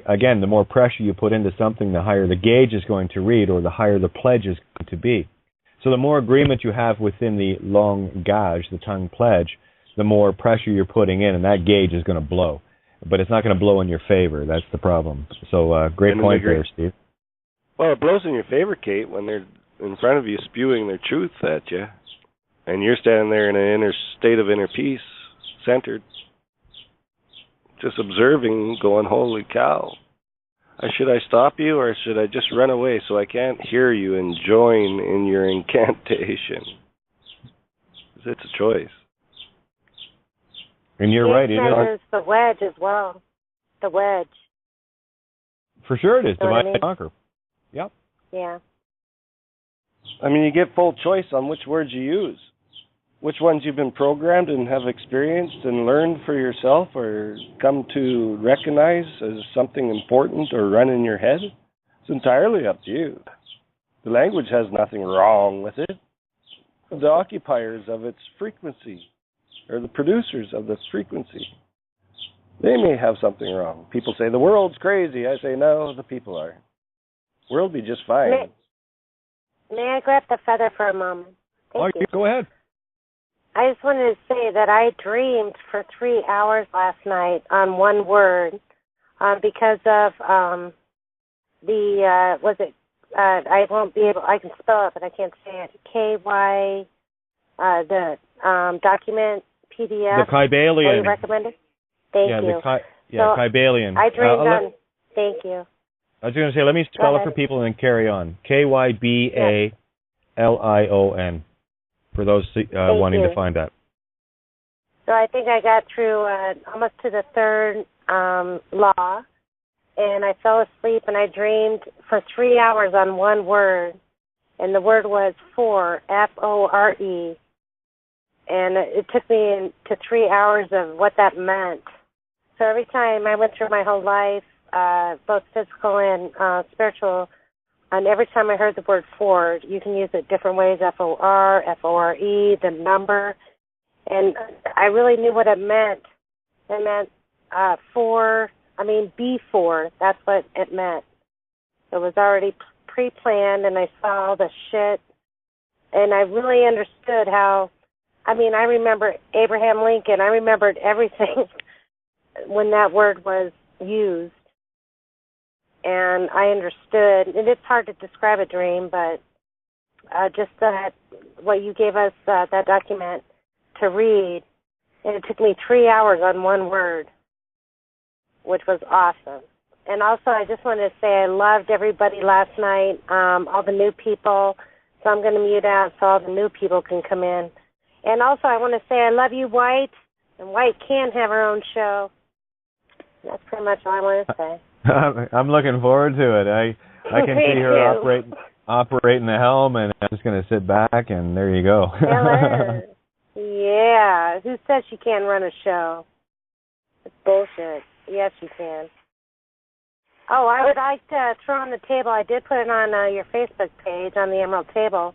again, the more pressure you put into something, the higher the gauge is going to read, or the higher the pledge is going to be. So the more agreement you have within the langage, the tongue pledge, the more pressure you're putting in, and that gauge is going to blow. But it's not going to blow in your favor. That's the problem. So great point there, Steve. Well, it blows in your favor, Kate, when they're in front of you spewing their truth at you, and you're standing there in an inner state of inner peace, centered, just observing, going, holy cow. Should I stop you, or should I just run away so I can't hear you and join in your incantation? It's a choice. And you're right. It is the wedge as well. The wedge. For sure it is. You know Divide and conquer. Yep. Yeah. I mean, you get full choice on which words you use. Which ones you've been programmed and have experienced and learned for yourself or come to recognize as something important or run in your head. It's entirely up to you. The language has nothing wrong with it. The occupiers of its frequency, or the producers of this frequency, they may have something wrong. People say, the world's crazy. I say, no, the people are. The world will be just fine. May I grab the feather for a moment? Thank you. Go ahead. I just wanted to say that I dreamed for 3 hours last night on one word because of I won't be able, I can spell it, but I can't say it, KY, the document, PDF. The Kybalion. That you recommended? Thank you. Kybalion. I dreamed on, thank you. I was going to say, let me spell it for people and then carry on. KYBALION. For those wanting to find that. So I think I got through almost to the third law, and I fell asleep, and I dreamed for 3 hours on one word, and the word was FORE, F-O-R-E, and it took me to 3 hours of what that meant. So every time I went through my whole life, both physical and spiritual, and every time I heard the word FORE, you can use it different ways, F-O-R, F-O-R-E, the number. And I really knew what it meant. It meant before. That's what it meant. It was already pre-planned, and I saw the shit. And I really understood how, I remember Abraham Lincoln. I remembered everything when that word was used. And I understood, and it's hard to describe a dream, but just that what you gave us, that document to read, and it took me 3 hours on one word, which was awesome. And also, I just wanted to say I loved everybody last night, all the new people, so I'm going to mute out so all the new people can come in. And also, I want to say I love you, White, and White can have her own show. That's pretty much all I want to say. I'm looking forward to it. I can see her operating the helm, and I'm just going to sit back, and there you go. Yeah. Who says she can't run a show? It's bullshit. Yes, she can. Oh, I would like to throw on the table. I did put it on your Facebook page on the Emerald Table.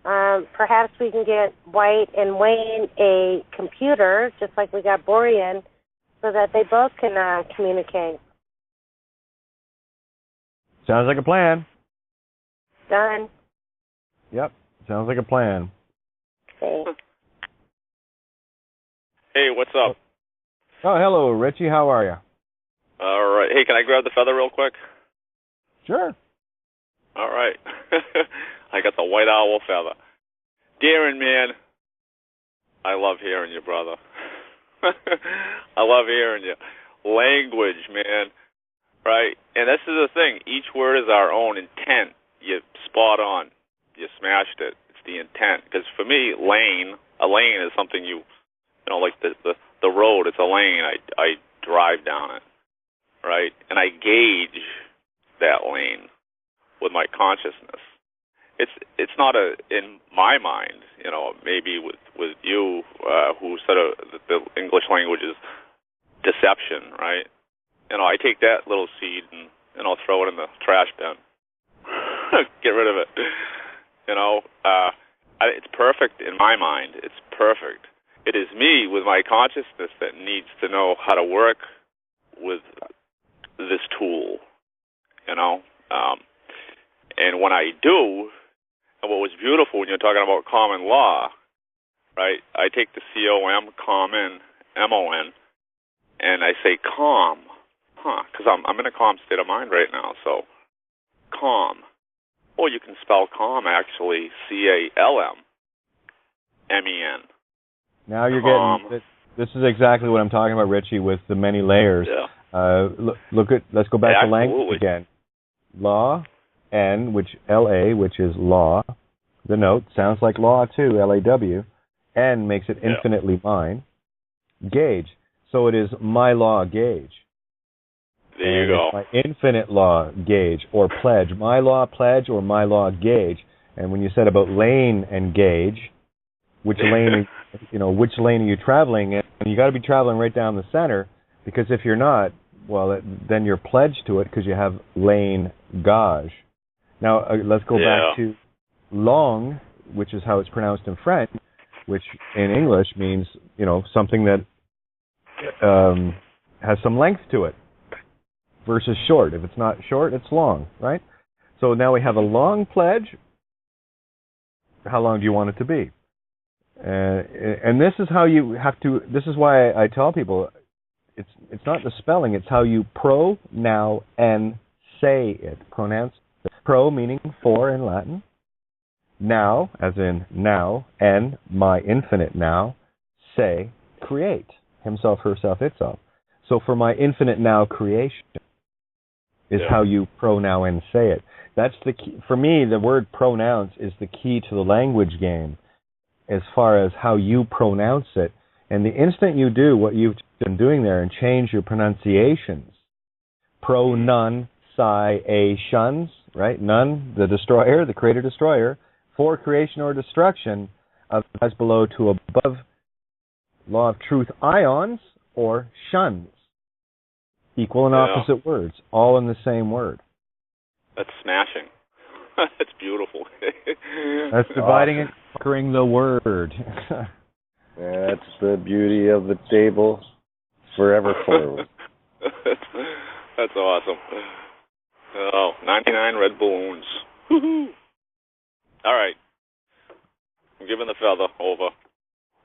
Perhaps we can get White and Wayne a computer, just like we got Borean, so that they both can communicate. Sounds like a plan. Done. Yep, sounds like a plan. Okay. Hey, what's up? Oh, hello, Richie. How are you? All right. Hey, can I grab the feather real quick? Sure. All right. I got the white owl feather. Darren, man, I love hearing you, brother. I love hearing you. Language, man. Right? And this is the thing. Each word is our own intent. You spot on. You smashed it. It's the intent. Because for me, a lane is something like the road. It's a lane. I drive down it. Right? And I gauge that lane with my consciousness. It's not in my mind, maybe with you who said the English language is deception, right? I take that little seed and I'll throw it in the trash bin. Get rid of it. It's perfect in my mind. It's perfect. It is me with my consciousness that needs to know how to work with this tool, and when I do, and what was beautiful when you're talking about common law, right, I take the C-O-M, common, M-O-N, and I say calm, because I'm in a calm state of mind right now, so calm, Or you can spell calm, actually, CALMMEN. Now you're getting... This is exactly what I'm talking about, Richie, with the many layers. Yeah. Let's go back to language again. Law, N, L-A, which is law. The note sounds like law too, L-A-W. N makes it infinitely mine. Gauge. So it is my law gauge. There you go. My infinite law gauge or pledge. My law pledge or my law gauge. And when you said about lane and gauge, which lane are you traveling in? And you got to be traveling right down the center, because if you're not, well, then you're pledged to it because you have lane gauge. Now let's go back to long, which is how it's pronounced in French, which in English means something that has some length to it, versus short. If it's not short, it's long, right? So now we have a long pledge. How long do you want it to be? And this is how you have to. This is why I tell people, it's not the spelling. It's how you pronounce it. Pronounce pro meaning for in Latin. Now, as in now, and my infinite now, say create himself, herself, itself. So for my infinite now creation is how you pronounce and say it. That's the key. For me, the word pronounce is the key to the language game, as far as how you pronounce it. And the instant you do what you've been doing there and change your pronunciations, pronunciations, right? None, the destroyer, the creator-destroyer, for creation or destruction, of as below to above, law of truth ions, or shuns. Equal and opposite words, all in the same word. That's smashing. That's beautiful. That's dividing and conquering the word. That's the beauty of the table forever forward. That's awesome. 99 red balloons. Woo-hoo. All right. I'm giving the feather over.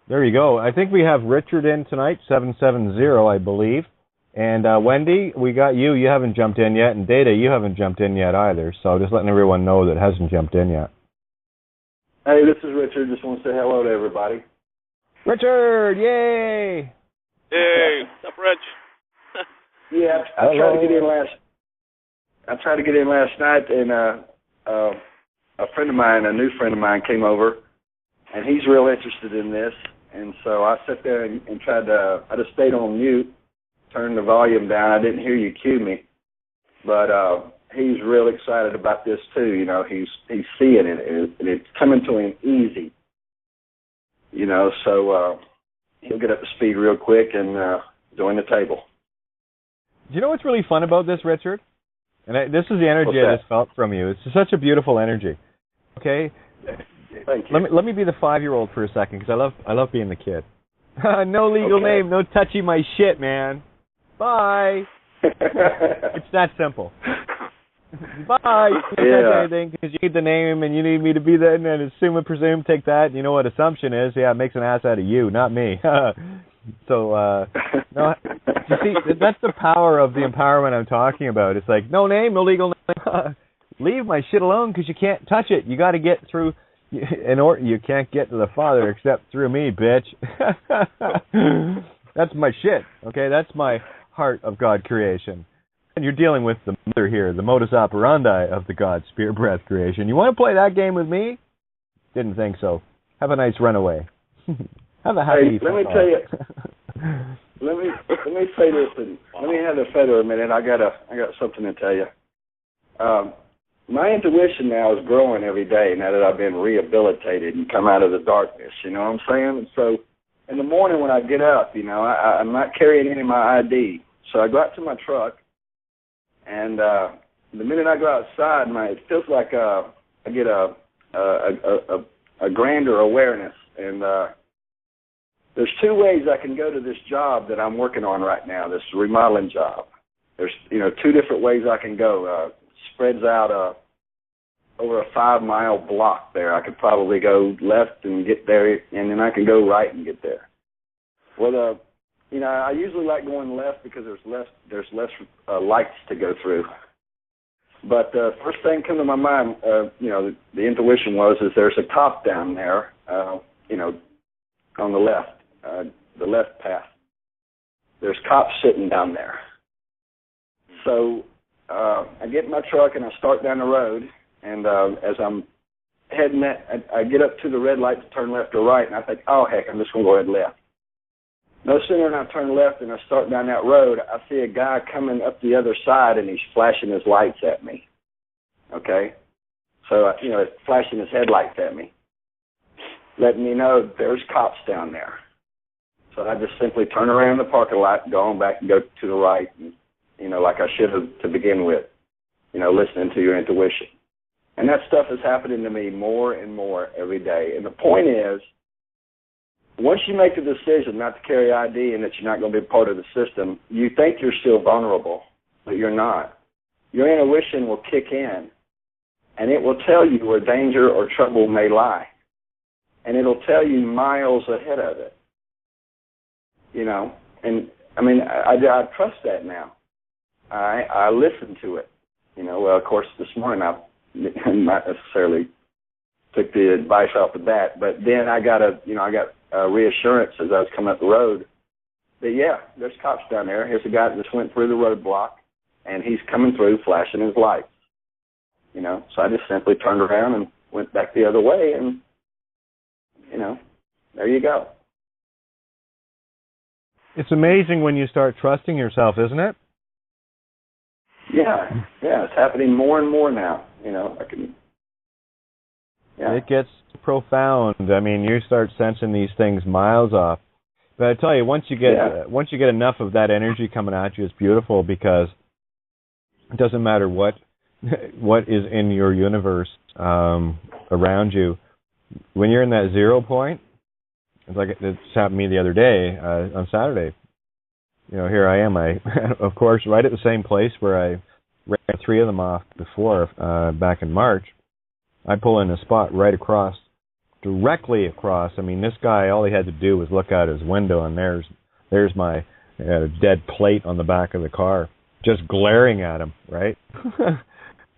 There you go. I think we have Richard in tonight, 770, I believe. And Wendy, we got you. You haven't jumped in yet. And Data, you haven't jumped in yet either. So just letting everyone know that hasn't jumped in yet. Hey, this is Richard. Just want to say hello to everybody. Richard, yay! Hey, what's up, Rich? Yeah, I tried to get in last night, and a friend of mine, a new friend of mine, came over, and he's real interested in this. And so I sat there and tried to. I just stayed on mute, turned the volume down. I didn't hear you cue me, but he's real excited about this too. You know, he's seeing it, and it's coming to him easy. You know, so he'll get up to speed real quick and join the table. Do you know what's really fun about this, Richard? And this is the energy I just felt from you. It's such a beautiful energy. Okay? Thank you. Let me be the 5-year-old for a second, because I love being the kid. No legal name, no touchy my shit, man. Bye. It's that simple. Bye. You can't say anything because you need the name and you need me to be there, and then assume and presume, take that. You know what assumption is? Yeah, it makes an ass out of you, not me. So, no, you see, that's the power of the empowerment I'm talking about. It's like, no name, no legal name. Leave my shit alone because you can't touch it. You got to get through, you can't get to the Father except through me, bitch. That's my shit, okay? That's my heart of God creation. And you're dealing with the mother here, the modus operandi of the God Spirit Breath creation. You want to play that game with me? Didn't think so. Have a nice runaway. Have a happy. Let me tell you. Let me say this, and let me have the feather a minute. I got something to tell you. My intuition now is growing every day now that I've been rehabilitated and come out of the darkness. You know what I'm saying? And so in the morning when I get up, you know, I'm not carrying any of my ID. So I go out to my truck, and the minute I go outside, it feels like I get a grander awareness. And there's 2 ways I can go to this job that I'm working on right now, this remodeling job. There's 2 different ways I can go. Spreads out over a 5-mile block there. I could probably go left and get there, and then I can go right and get there. Well, I usually like going left because there's less lights to go through. But first thing come to my mind, the intuition is there's a cop down there, on the left path. There's cops sitting down there. So I get in my truck and I start down the road, and as I'm heading I get up to the red light to turn left or right, and I think, oh, heck, I'm just going to go ahead left. No sooner than I turn left and I start down that road, I see a guy coming up the other side, and he's flashing his lights at me. Okay? So, flashing his headlights at me, letting me know there's cops down there. So I just simply turn around the parking lot, go on back and go to the right, and, like I should have to begin with, listening to your intuition. And that stuff is happening to me more and more every day. And the point is, once you make the decision not to carry ID and that you're not going to be part of the system, you think you're still vulnerable, but you're not. Your intuition will kick in, and it will tell you where danger or trouble may lie. And it'll tell you miles ahead of it. And I trust that now. I listen to it. Of course, this morning I not necessarily took the advice off the bat, but then I got reassurance as I was coming up the road that, yeah, there's cops down there. Here's a guy that just went through the roadblock, and he's coming through flashing his lights. So I just simply turned around and went back the other way, and, there you go. It's amazing when you start trusting yourself, isn't it? Yeah, it's happening more and more now. It gets profound. You start sensing these things miles off. But I tell you, once you get enough of that energy coming at you, it's beautiful, because it doesn't matter what is in your universe around you. When you're in that 0 point, it's like it happened to me the other day on Saturday. Here I am. Of course, right at the same place where I ran 3 of them off before, back in March. I pull in a spot right across, directly across. This guy, all he had to do was look out his window, and there's my dead plate on the back of the car, just glaring at him, right?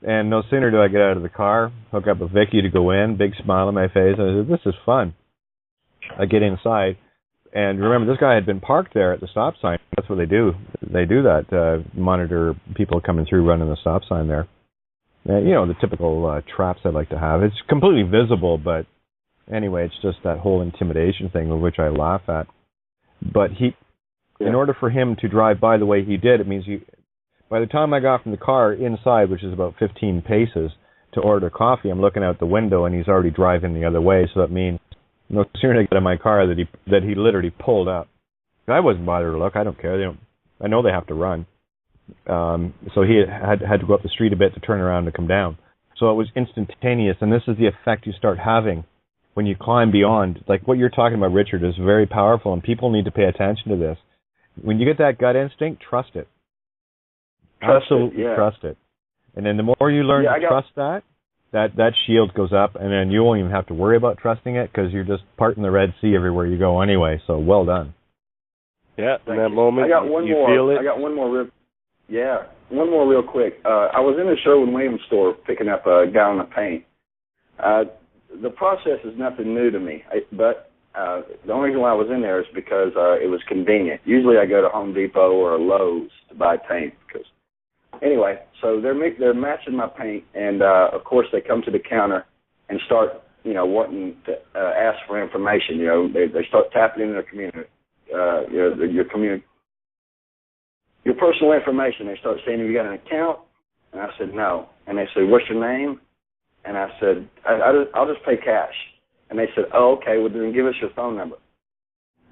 And no sooner do I get out of the car, hook up with Vicky to go in, big smile on my face, and I said, this is fun. I get inside, and remember, this guy had been parked there at the stop sign. That's what they do. They do that, monitor people coming through running the stop sign there. The typical traps I like to have. It's completely visible, but anyway, it's just that whole intimidation thing, of which I laugh at. But in order for him to drive by the way he did, it means by the time I got from the car inside, which is about 15 paces, to order coffee, I'm looking out the window, and he's already driving the other way. So that means no sooner I get in my car that he literally pulled up. I wasn't bothered to look. I don't care. I know they have to run. So he had to go up the street a bit to turn around and come down. So it was instantaneous, and this is the effect you start having when you climb beyond. Like what you're talking about, Richard, is very powerful, and people need to pay attention to this. When you get that gut instinct, trust it. Absolutely trust it. And then the more you learn to trust that shield goes up, and then you won't even have to worry about trusting it, because you're just parting the Red Sea everywhere you go anyway. So well done. Yeah, in that moment, I got one you more. feel it. I got one more real quick. I was in the Sherwin-Williams store picking up a gallon of paint. The process is nothing new to me, but the only reason why I was in there is because it was convenient. Usually I go to Home Depot or Lowe's to buy paint. Anyway, so they're matching my paint, and of course they come to the counter and start, wanting to ask for information. They start tapping into their community, your personal information. They start saying, have you got an account? And I said, no. And they said, what's your name? And I said, I'll just pay cash. And they said, oh, okay, well, then give us your phone number.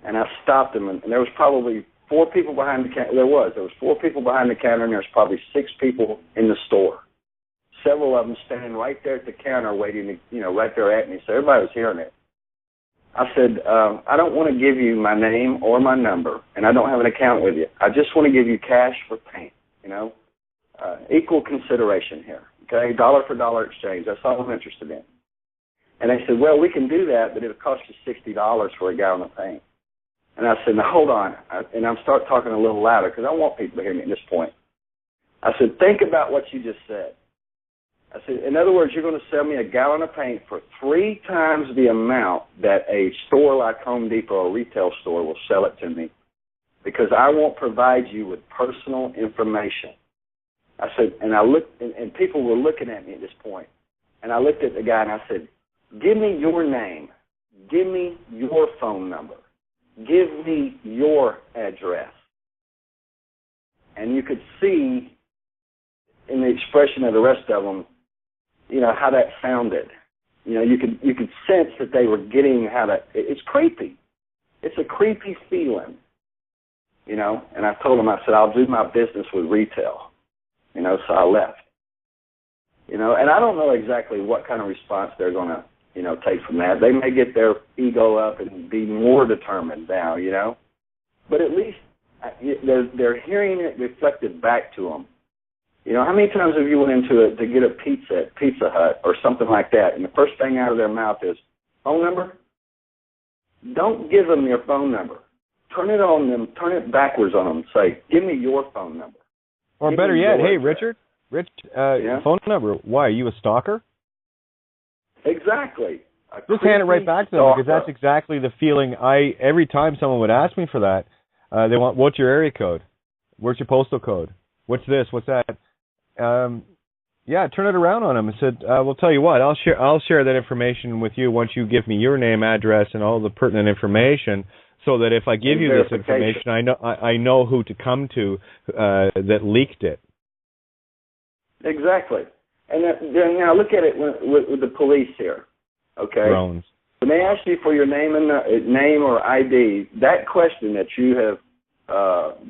And I stopped them, and there was probably 4 people behind the counter. There was 4 people behind the counter, and there was probably 6 people in the store. Several of them standing right there at the counter waiting, right there at me. So everybody was hearing it. I said, I don't want to give you my name or my number, and I don't have an account with you. I just want to give you cash for paint, equal consideration here, okay? Dollar for dollar exchange. That's all I'm interested in. And they said, well, we can do that, but it'll cost you $60 for a gallon of paint. And I said, now, hold on. And I start talking a little louder because I want people to hear me at this point. I said, think about what you just said. I said, in other words, you're going to sell me a gallon of paint for 3 times the amount that a store like Home Depot or a retail store will sell it to me, because I won't provide you with personal information. I said, and I looked, and people were looking at me at this point, and I looked at the guy and I said, give me your name, give me your phone number, give me your address. And you could see in the expression of the rest of them, you know, how that sounded. You know, you could sense that they were getting how that. It's creepy. It's a creepy feeling. You know, and I told them, I said, I'll do my business with retail. You know, so I left. You know, and I don't know exactly what kind of response they're going to, you know, take from that. They may get their ego up and be more determined now, you know. But at least they're hearing it reflected back to them. You know, how many times have you went into it to get a pizza at Pizza Hut or something like that, and the first thing out of their mouth is, phone number? Don't give them your phone number. Turn it on them, turn it backwards on them and say, give me your phone number. Or give better yet, hey, address. Rich, phone number. Why, are you a stalker? Exactly. Just hand it right back to them, because that's exactly the feeling every time someone would ask me for that, they want, what's your area code? Where's your postal code? What's this? What's that? Yeah, turn it around on them and said, "We'll tell you what. I'll share that information with you once you give me your name, address, and all the pertinent information, so that if I give you this information, I know who to come to that leaked it." Exactly. And now look at it with the police here. Okay. Drones. When they ask you for your name name or ID, that question that you have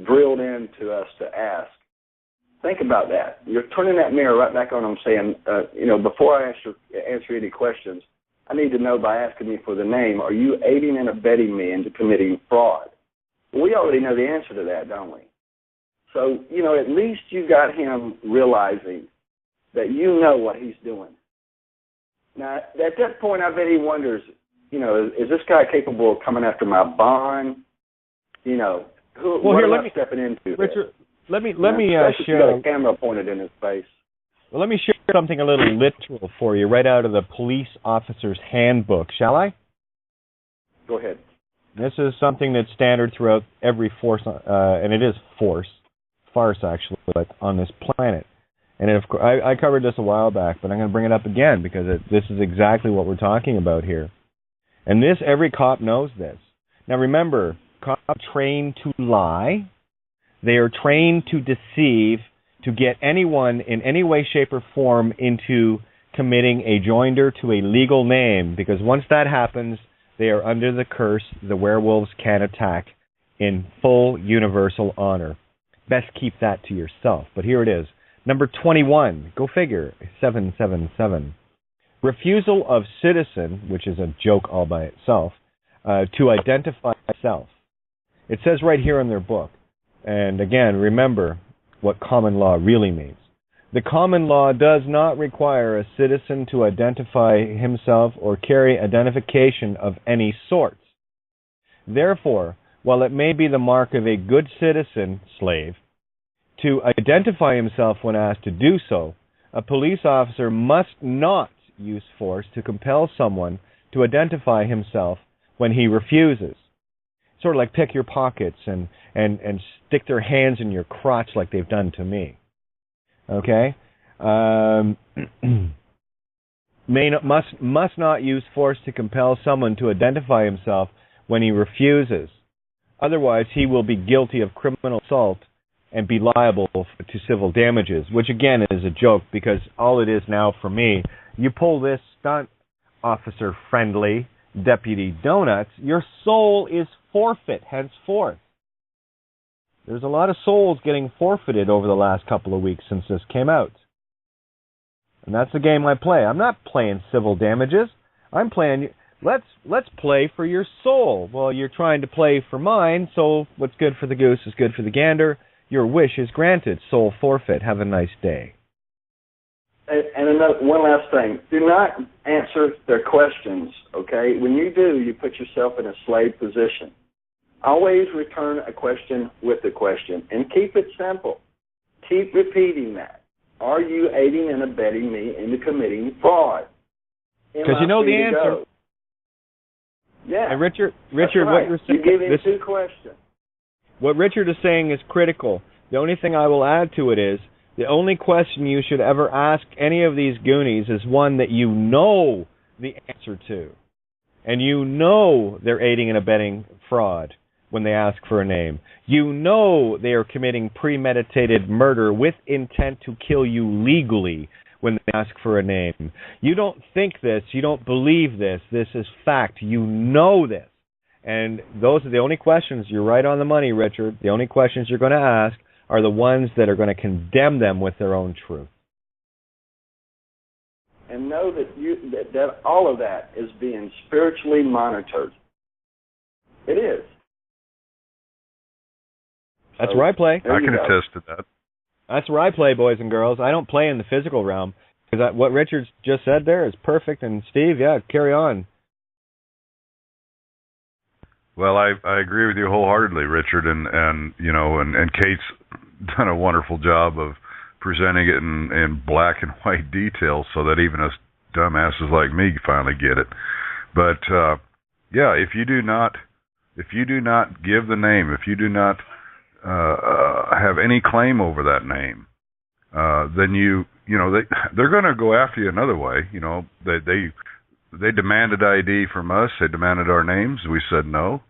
drilled into us to ask. Think about that. You're turning that mirror right back on them, saying, you know, before I answer any questions, I need to know by asking me for the name, are you aiding and abetting me into committing fraud? Well, we already know the answer to that, don't we? So, you know, at least you got him realizing that you know what he's doing. Now, at that point, I bet he wonders, you know, is this guy capable of coming after my bond? You know, what am I stepping into? Richard, let me share. Got a camera pointed in his face. Well, let me share something a little literal for you, right out of the Police Officer's Handbook. Shall I? Go ahead. This is something that's standard throughout every force, and it is farce actually, like on this planet. And of course, I covered this a while back, but I'm going to bring it up again because this is exactly what we're talking about here. And every cop knows this. Now remember, cops are trained to lie. They are trained to deceive, to get anyone in any way, shape, or form into committing a joinder to a legal name, because once that happens, they are under the curse the werewolves can attack in full universal honor. Best keep that to yourself. But here it is. Number 21, go figure, 777. Refusal of citizen, which is a joke all by itself, to identify itself. It says right here in their book, and again, remember what common law really means. The common law does not require a citizen to identify himself or carry identification of any sort. Therefore, while it may be the mark of a good citizen, slave, to identify himself when asked to do so, a police officer must not use force to compel someone to identify himself when he refuses. Sort of like pick your pockets and stick their hands in your crotch like they've done to me. Okay? Must not use force to compel someone to identify himself when he refuses. Otherwise, he will be guilty of criminal assault and be liable to civil damages, which again is a joke because all it is now for me, you pull this stunt officer-friendly Deputy Donuts, your soul is forfeit henceforth. There's a lot of souls getting forfeited over the last couple of weeks since this came out. And that's the game I play. I'm not playing civil damages. I'm playing, let's play for your soul. Well, you're trying to play for mine, so what's good for the goose is good for the gander. Your wish is granted. Soul forfeit. Have a nice day. And one last thing. Do not answer their questions, okay? When you do, you put yourself in a slave position. Always return a question with a question, and keep it simple. Keep repeating that. are you aiding and abetting me into committing fraud? Because you know the answer. Go? Yeah. And Richard, right. what you're saying, you gave me two questions. What Richard is saying is critical. The only thing I will add to it is the only question you should ever ask any of these Goonies is one that you know the answer to. And you know they're aiding and abetting fraud when they ask for a name. You know they are committing premeditated murder with intent to kill you legally when they ask for a name. You don't think this. You don't believe this. This is fact. You know this. And those are the only questions. You're right on the money, Richard. The only questions you're going to ask are the ones that are going to condemn them with their own truth. And know that that all of that is being spiritually monitored. It is. That's where I play. I can attest to that. That's where I play, boys and girls. I don't play in the physical realm. Because what Richard just said there is perfect. And Steve, yeah, carry on. Well, I agree with you wholeheartedly, Richard, and you know, and Kate's done a wonderful job of presenting it in black and white detail so that even us dumbasses like me finally get it. But yeah, if you do not give the name, if you do not have any claim over that name, then you know they're going to go after you another way. You know, they demanded ID from us. They demanded our names. We said no.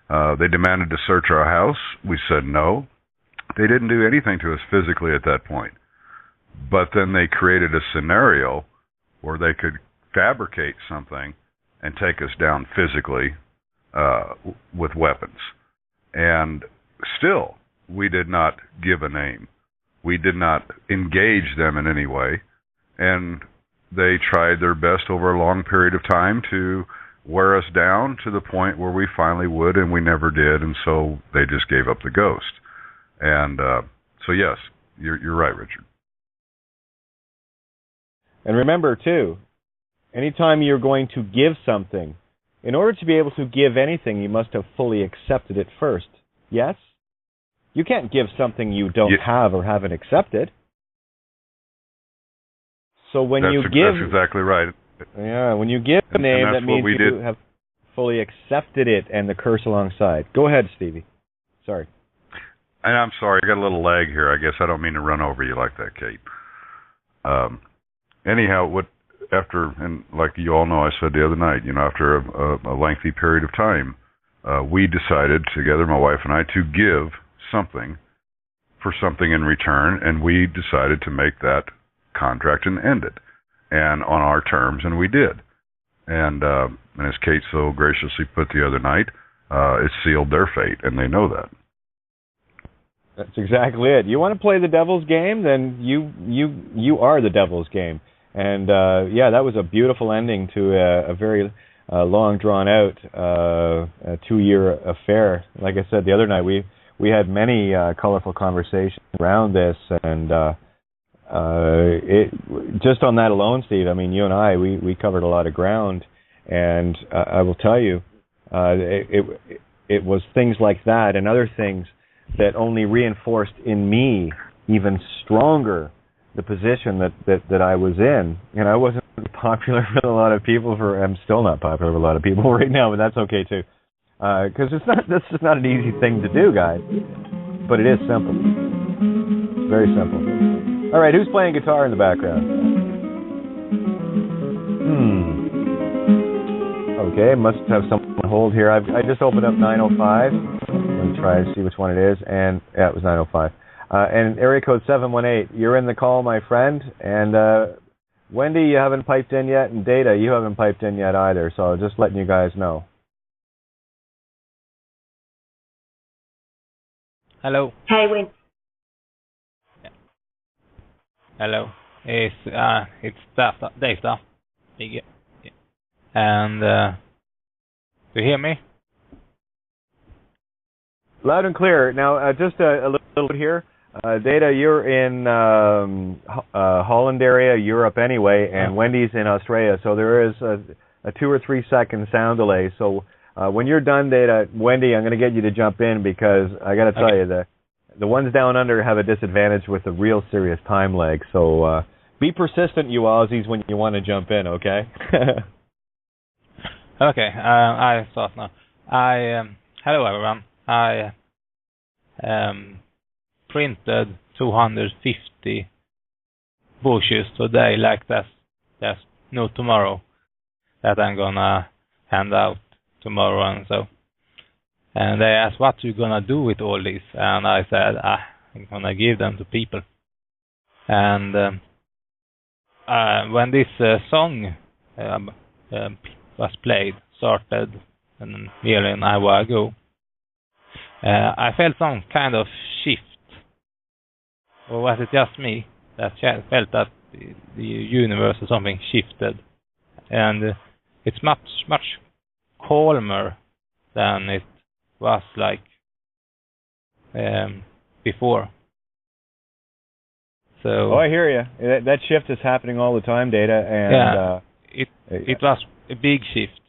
They demanded to search our house. We said no. They didn't do anything to us physically at that point. But then they created a scenario where they could fabricate something and take us down physically with weapons. And still, we did not give a name. We did not engage them in any way. And they tried their best over a long period of time to wear us down to the point where we finally would, and we never did, and so they just gave up the ghost. And so, yes, you're right, Richard. And remember, too, anytime you're going to give something, in order to be able to give anything, you must have fully accepted it first. Yes? You can't give something you don't have or haven't accepted. So when you give... That's exactly right. Yeah, when you give a name, that means you have fully accepted it and the curse alongside. Go ahead, Stevie. Sorry. And I'm sorry, I got a little lag here. I guess I don't mean to run over you like that, Kate. Anyhow, and like you all know, I said the other night, you know, after a lengthy period of time, we decided together, my wife and I, to give something for something in return, and we decided to make that contract and end it, and on our terms, and we did. And as Kate so graciously put the other night, it sealed their fate, and they know that. That's exactly it. You want to play the devil's game, then you are the devil's game. And yeah, that was a beautiful ending to a very long, drawn out 2-year affair. Like I said the other night, we had many colorful conversations around this, and it just on that alone, Steve. I mean, you and I, we covered a lot of ground, and I will tell you, it was things like that and other things that only reinforced in me even stronger the position that I was in. And I wasn't popular with a lot of people. I'm still not popular with a lot of people right now, but that's okay too. Because that's just not an easy thing to do, guys. But it is simple. It's very simple. All right, who's playing guitar in the background? Okay, must have someone on hold here. I just opened up 905. I'm going to try to see which one it is. And yeah, it was 905. And area code 718. You're in the call, my friend. And Wendy, you haven't piped in yet. And Data, you haven't piped in yet either. So just letting you guys know. Hello. Hey, Wendy. Hello. It's Dave. Yeah. And do you hear me? Loud and clear. Now, just a little bit here. Data, you're in Holland area, Europe anyway, and Wendy's in Australia. So there is a 2 or 3 second sound delay. So when you're done, Data, Wendy, I'm going to get you to jump in because I got to tell you that the ones down under have a disadvantage with a real serious time lag. So be persistent, you Aussies, when you want to jump in, okay? Okay, I start now. Hello everyone. I printed 250 bushes today, like there's no tomorrow, that I'm gonna hand out tomorrow and so. And they asked, what you gonna do with all these? And I said, I'm gonna give them to people. And when this song was played, started nearly an hour ago, I felt some kind of shift. Or was it just me that felt that the universe or something shifted? And it's much calmer than it was like before. So I hear you. That shift is happening all the time, Data, and it was a big shift.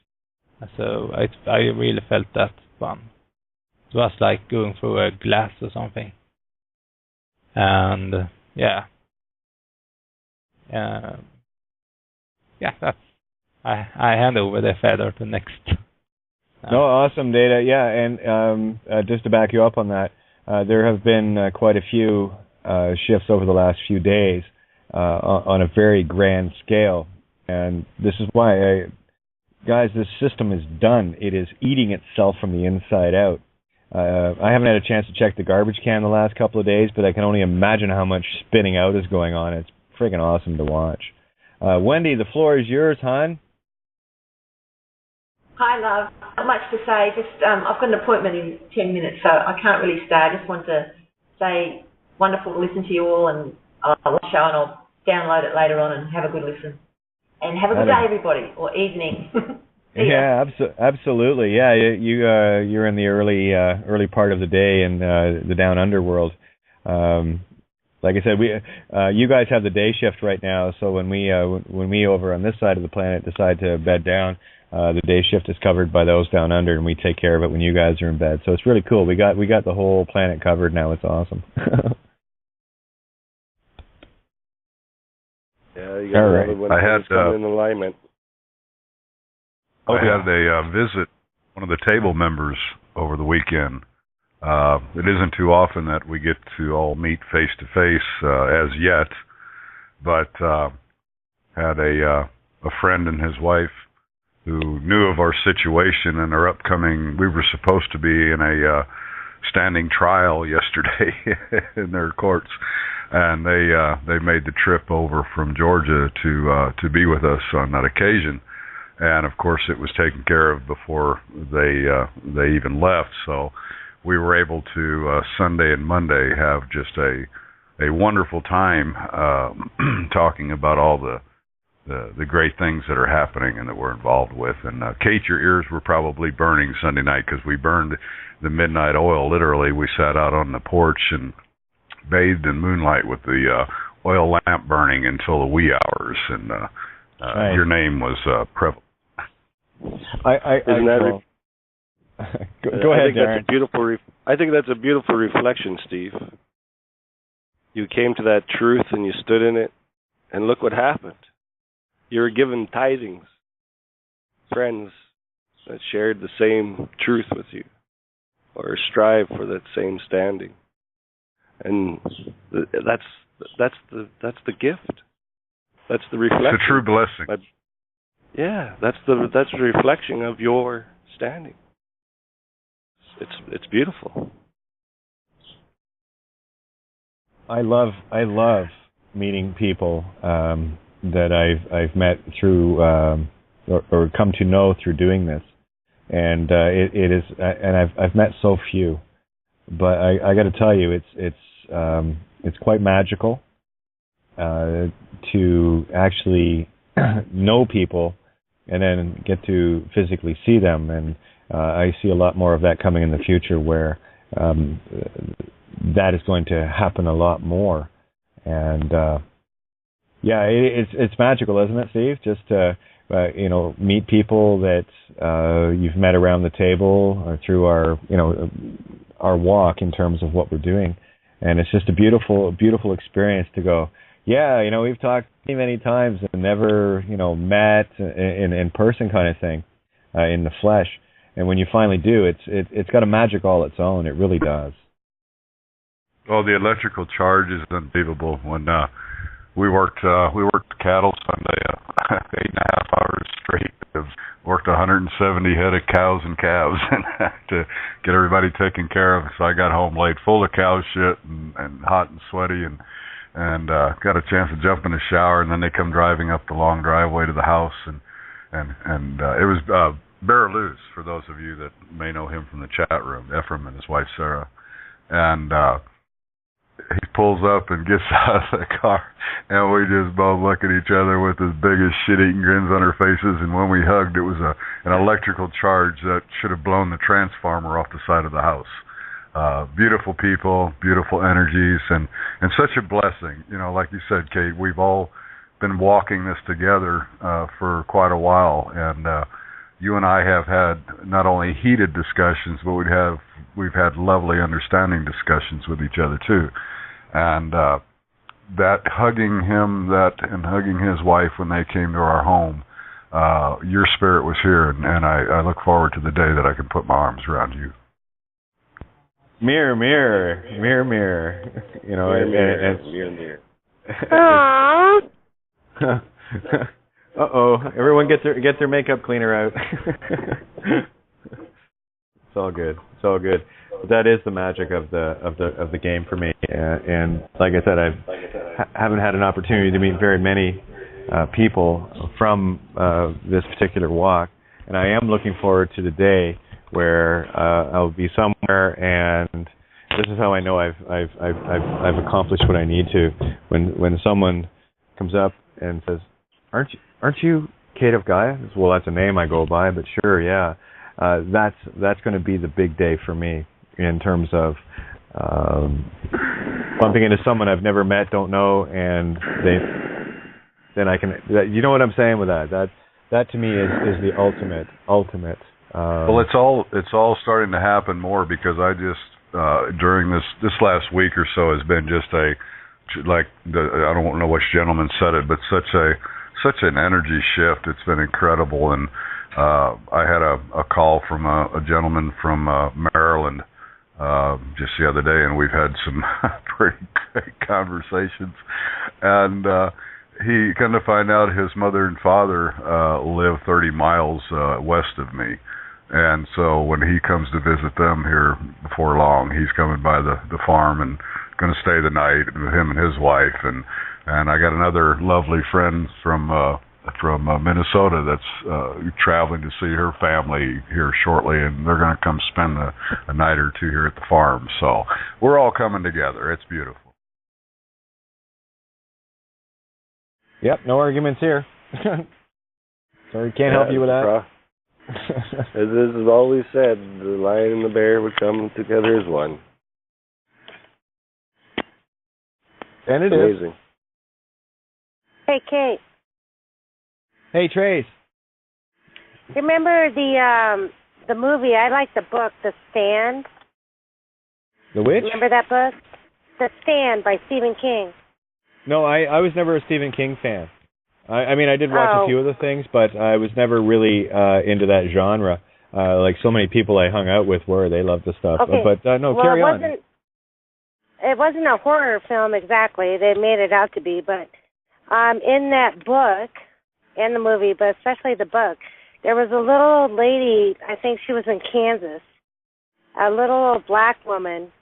So I really felt that one. It was like going through a glass or something. And that's. I hand over the feather to next. No, awesome, Data. Yeah, and just to back you up on that, there have been quite a few shifts over the last few days on a very grand scale. And this is why, guys, this system is done. It is eating itself from the inside out. I haven't had a chance to check the garbage can the last couple of days, but I can only imagine how much spinning out is going on. It's freaking awesome to watch. Wendy, the floor is yours, hon. Hi, love. Not much to say. Just I've got an appointment in 10 minutes, so I can't really stay. I just want to say wonderful to listen to you all, and I'll watch the show and I'll download it later on and have a good listen. And have a good day, everybody, or evening. Yeah, absolutely. Yeah, you're in the early part of the day in the down under world. Like I said, you guys have the day shift right now. So when we over on this side of the planet decide to bed down, the day shift is covered by those down under, and we take care of it when you guys are in bed. So it's really cool. We got the whole planet covered now. It's awesome. Yeah, you got I had in alignment. I had a visit one of the table members over the weekend. It isn't too often that we get to all meet face to face as yet, but had a friend and his wife who knew of our situation and our upcoming. We were supposed to be in a standing trial yesterday in their courts, and they made the trip over from Georgia to be with us on that occasion. And of course, it was taken care of before they even left. So we were able to Sunday and Monday have just a wonderful time talking about all the great things that are happening and that we're involved with. And Kate, your ears were probably burning Sunday night because we burned the midnight oil. Literally, we sat out on the porch and bathed in moonlight with the oil lamp burning until the wee hours. And nice. Your name was prevalent. Go ahead, Darren. I think that's a beautiful reflection, Steve. You came to that truth and you stood in it, and look what happened. You were given tithings, friends that shared the same truth with you, or strive for that same standing, and that's the gift. That's the reflection. It's a true blessing. Yeah, that's the reflection of your standing. It's beautiful. I love meeting people that I've met through or come to know through doing this, and it is, and I've met so few, but I got to tell you, it's quite magical to actually know people and then get to physically see them, and I see a lot more of that coming in the future, where that is going to happen a lot more. And it's magical, isn't it, Steve? Just to meet people that you've met around the table or through our walk in terms of what we're doing. And it's just a beautiful, beautiful experience to go, yeah, we've talked many times and never, met in person kind of thing, in the flesh. And when you finally do, it's got a magic all its own. It really does. Well, the electrical charge is unbelievable. When we worked cattle Sunday, 8.5 hours straight. Worked 170 head of cows and calves, and had to get everybody taken care of. So I got home late, full of cow shit and hot and sweaty, and got a chance to jump in the shower. And then they come driving up the long driveway to the house, and it was Bear Luz, for those of you that may know him from the chat room, Ephraim and his wife Sarah, and he pulls up and gets out of the car, and we just both look at each other with as big as shit-eating grins on our faces. And when we hugged, it was an electrical charge that should have blown the transformer off the side of the house. Beautiful people, beautiful energies, and such a blessing. Like you said, Kate, we've all been walking this together for quite a while, and you and I have had not only heated discussions, but we've had lovely understanding discussions with each other too. And that hugging him and hugging his wife when they came to our home, your spirit was here, and I look forward to the day that I can put my arms around you. Mirror, mirror, mirror, mirror. Mirror. Aww. Uh-oh, everyone get their makeup cleaner out. It's all good. That is the magic of the game for me. And like I said, I haven't had an opportunity to meet very many people from this particular walk, and I am looking forward to the day where I'll be somewhere, and this is how I know I've accomplished what I need to. When someone comes up and says, "Aren't you Kate of Gaia?" Well, that's a name I go by, but sure, yeah. That's going to be the big day for me in terms of bumping into someone I've never met, don't know, and then I can. You know what I'm saying with that? That to me is the ultimate. Well, it's all starting to happen more, because I just during this last week or so has been just I don't know which gentleman said it, but such an energy shift. It's been incredible. And I had a call from a gentleman from Maryland just the other day, and we've had some pretty great conversations. And he come to find out his mother and father live 30 miles west of me. And so when he comes to visit them here before long, he's coming by the farm and going to stay the night with him and his wife. And I got another lovely friend from Minnesota that's traveling to see her family here shortly, and they're going to come spend a night or two here at the farm. So we're all coming together. It's beautiful. Yep, no arguments here. Sorry, can't help you with that. As this is always said, the lion and the bear would come together as one. And it amazing. Is. Hey, Kate. Hey, Trace. Remember the movie? I like the book, The Stand. The which? Remember that book? The Stand by Stephen King. No, I was never a Stephen King fan. I mean, I did watch a few of the things, but I was never really into that genre. Like so many people I hung out with were. They loved the stuff. Okay. But no, carry on. It wasn't a horror film exactly. They made it out to be, but in that book, and the movie, but especially the book, there was a little lady, I think she was in Kansas, a little black woman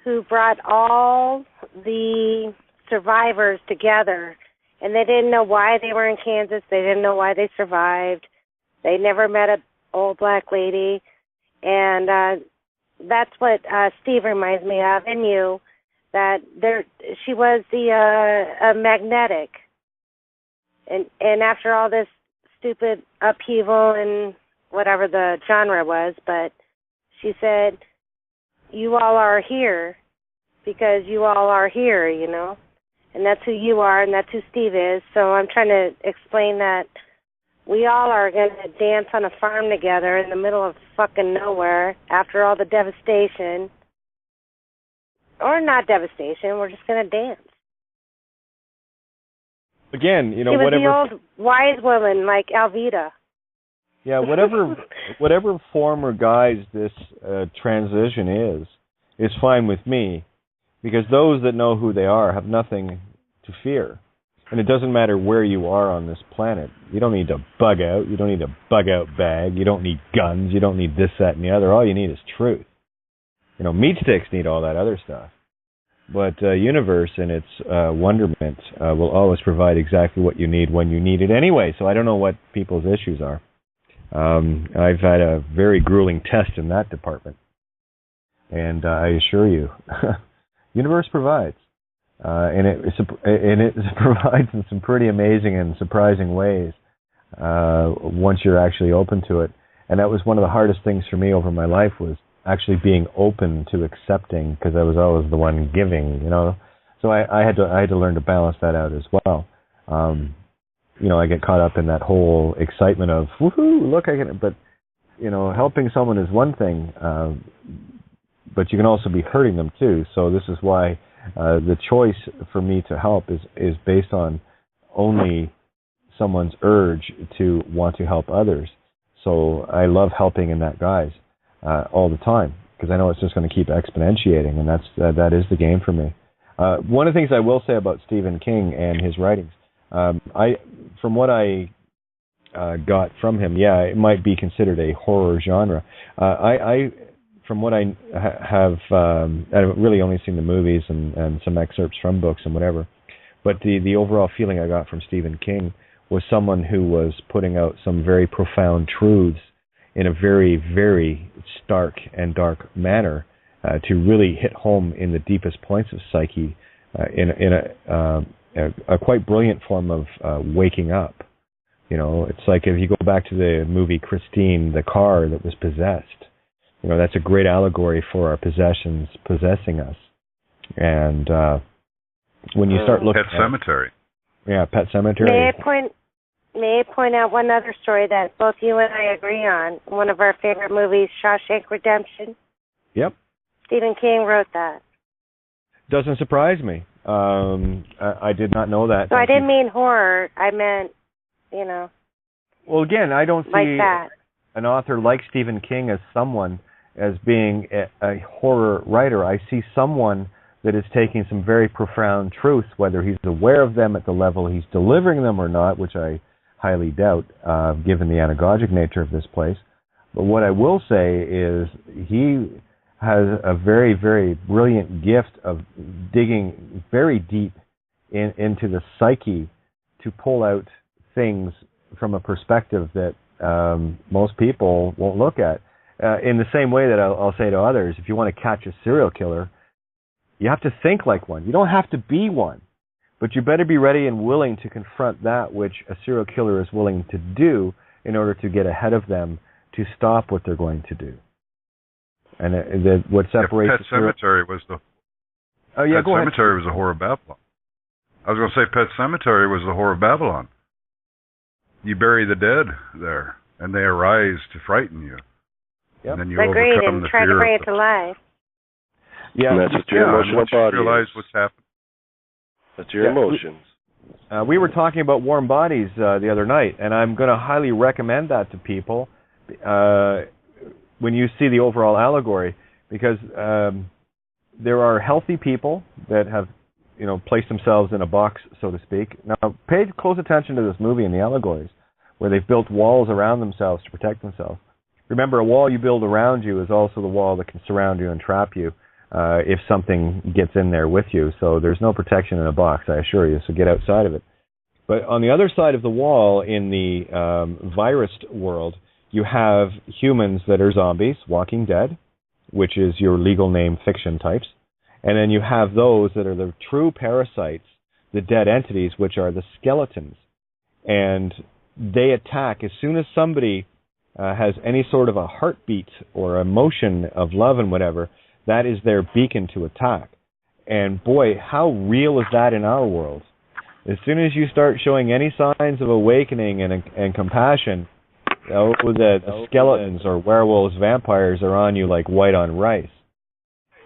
who brought all the survivors together, and they didn't know why they were in Kansas. They didn't know why they survived. They never met an old black lady, and that's what Steve reminds me of, and you, that she was the magnetic. And after all this stupid upheaval and whatever the genre was, but she said, you all are here because you all are here, you know, and that's who you are and that's who Steve is. So I'm trying to explain that we all are going to dance on a farm together in the middle of fucking nowhere after all the devastation. Or not devastation. We're just going to dance. Again, She whatever. was the old wise woman like Alvita. Yeah, whatever form or guise this transition is fine with me, because those that know who they are have nothing to fear. And it doesn't matter where you are on this planet. You don't need to bug out. You don't need a bug-out bag. You don't need guns. You don't need this, that, and the other. All you need is truth. Meat sticks need all that other stuff. But universe in its wonderment will always provide exactly what you need when you need it anyway. So I don't know what people's issues are. I've had a very grueling test in that department. And I assure you, universe provides. And it provides in some pretty amazing and surprising ways once you're actually open to it. And that was one of the hardest things for me over my life, was actually being open to accepting, because I was always the one giving, So I had to learn to balance that out as well. I get caught up in that whole excitement of woohoo, look, I can. But helping someone is one thing, but you can also be hurting them too. So this is why the choice for me to help is based on only someone's urge to want to help others. So I love helping in that guise all the time, because I know it's just going to keep exponentiating, and that is the game for me. One of the things I will say about Stephen King and his writings, from what I got from him, it might be considered a horror genre. From what I have, I've really only seen the movies and some excerpts from books and whatever, but the overall feeling I got from Stephen King was someone who was putting out some very profound truths in a very, very stark and dark manner to really hit home in the deepest points of psyche in a quite brilliant form of waking up. It's like if you go back to the movie Christine, the car that was possessed, that's a great allegory for our possessions possessing us. And when you start looking Pet Cemetery. Yeah, Pet Cemetery. May I point out one other story that both you and I agree on? One of our favorite movies, Shawshank Redemption. Yep. Stephen King wrote that. Doesn't surprise me. I did not know that. So I didn't mean horror. I meant, Well, again, I don't see like that. An author like Stephen King as being a horror writer. I see someone that is taking some very profound truths, whether he's aware of them at the level he's delivering them or not, which I highly doubt, given the anagogic nature of this place. But what I will say is he has a very, very brilliant gift of digging very deep into the psyche to pull out things from a perspective that most people won't look at. In the same way that I'll say to others, if you want to catch a serial killer, you have to think like one. You don't have to be one. But you better be ready and willing to confront that which a serial killer is willing to do in order to get ahead of them to stop what they're going to do. And what separates Pet Cemetery was the Pet Cemetery was the horror of Babylon. I was going to say Pet Cemetery was the horror of Babylon. You bury the dead there, and they arise to frighten you. Yep. And then you Agreed, overcome and the try fear to bring of it to life. Yeah, and that's what your emotional body realize is. what's happening. That's your emotions. We were talking about warm bodies the other night, and I'm going to highly recommend that to people when you see the overall allegory, because there are healthy people that have, placed themselves in a box, so to speak. Now, pay close attention to this movie and the allegories, where they've built walls around themselves to protect themselves. Remember, a wall you build around you is also the wall that can surround you and trap you if something gets in there with you. So there's no protection in a box, I assure you, so get outside of it. But on the other side of the wall, in the virus world, you have humans that are zombies, Walking Dead, which is your legal name fiction types. And then you have those that are the true parasites, the dead entities, which are the skeletons. And they attack as soon as somebody has any sort of a heartbeat or emotion of love and whatever. That is their beacon to attack. And boy, how real is that in our world? As soon as you start showing any signs of awakening and compassion, the skeletons or werewolves, vampires are on you like white on rice.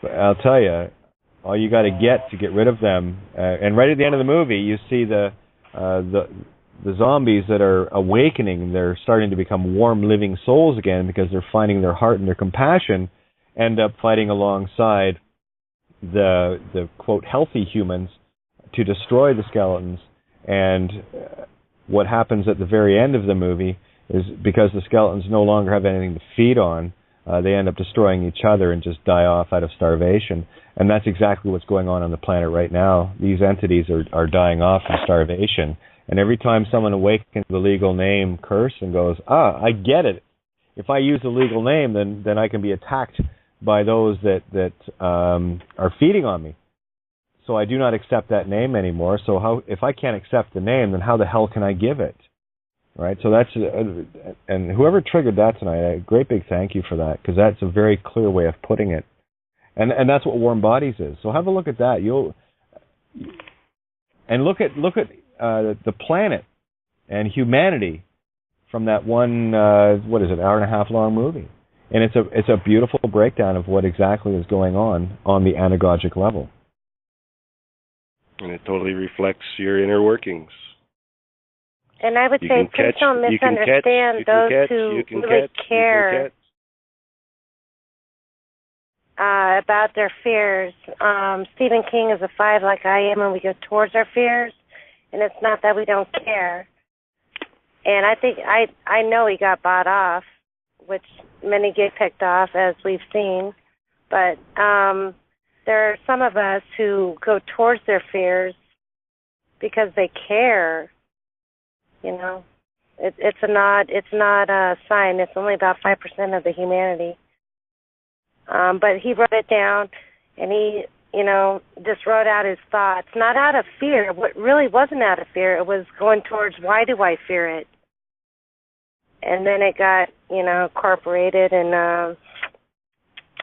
But I'll tell you, All you got to get rid of them. And right at the end of the movie, you see the zombies that are awakening. They're starting to become warm, living souls again because they're finding their heart and their compassion. End up fighting alongside the quote healthy humans to destroy the skeletons. And what happens at the very end of the movie is because the skeletons no longer have anything to feed on, they end up destroying each other and just die off out of starvation. And that's exactly what's going on the planet right now. These entities are dying off from starvation. And every time someone awakens the legal name curse and goes, I get it. If I use the legal name, then I can be attacked by those that are feeding on me. So I do not accept that name anymore. So if I can't accept the name, then how the hell can I give it? Right? So that's, and whoever triggered that tonight, a great big thank you for that, because that's a very clear way of putting it. And that's what Warm Bodies is. So have a look at that. And look at the planet and humanity from that one, what is it, hour and a half long movie. And it's a beautiful breakdown of what exactly is going on the anagogic level. And it totally reflects your inner workings. And I would say, please don't misunderstand those who really care about their fears. Stephen King is a 5 like I am, and we go towards our fears, and it's not that we don't care. And I think, I know he got bought off, which many get picked off, as we've seen. But there are some of us who go towards their fears because they care. You know, it's not a sign. It's only about 5% of the humanity. But he wrote it down, and he, just wrote out his thoughts, not out of fear. What really wasn't out of fear, it was going towards, why do I fear it? And then it got, incorporated and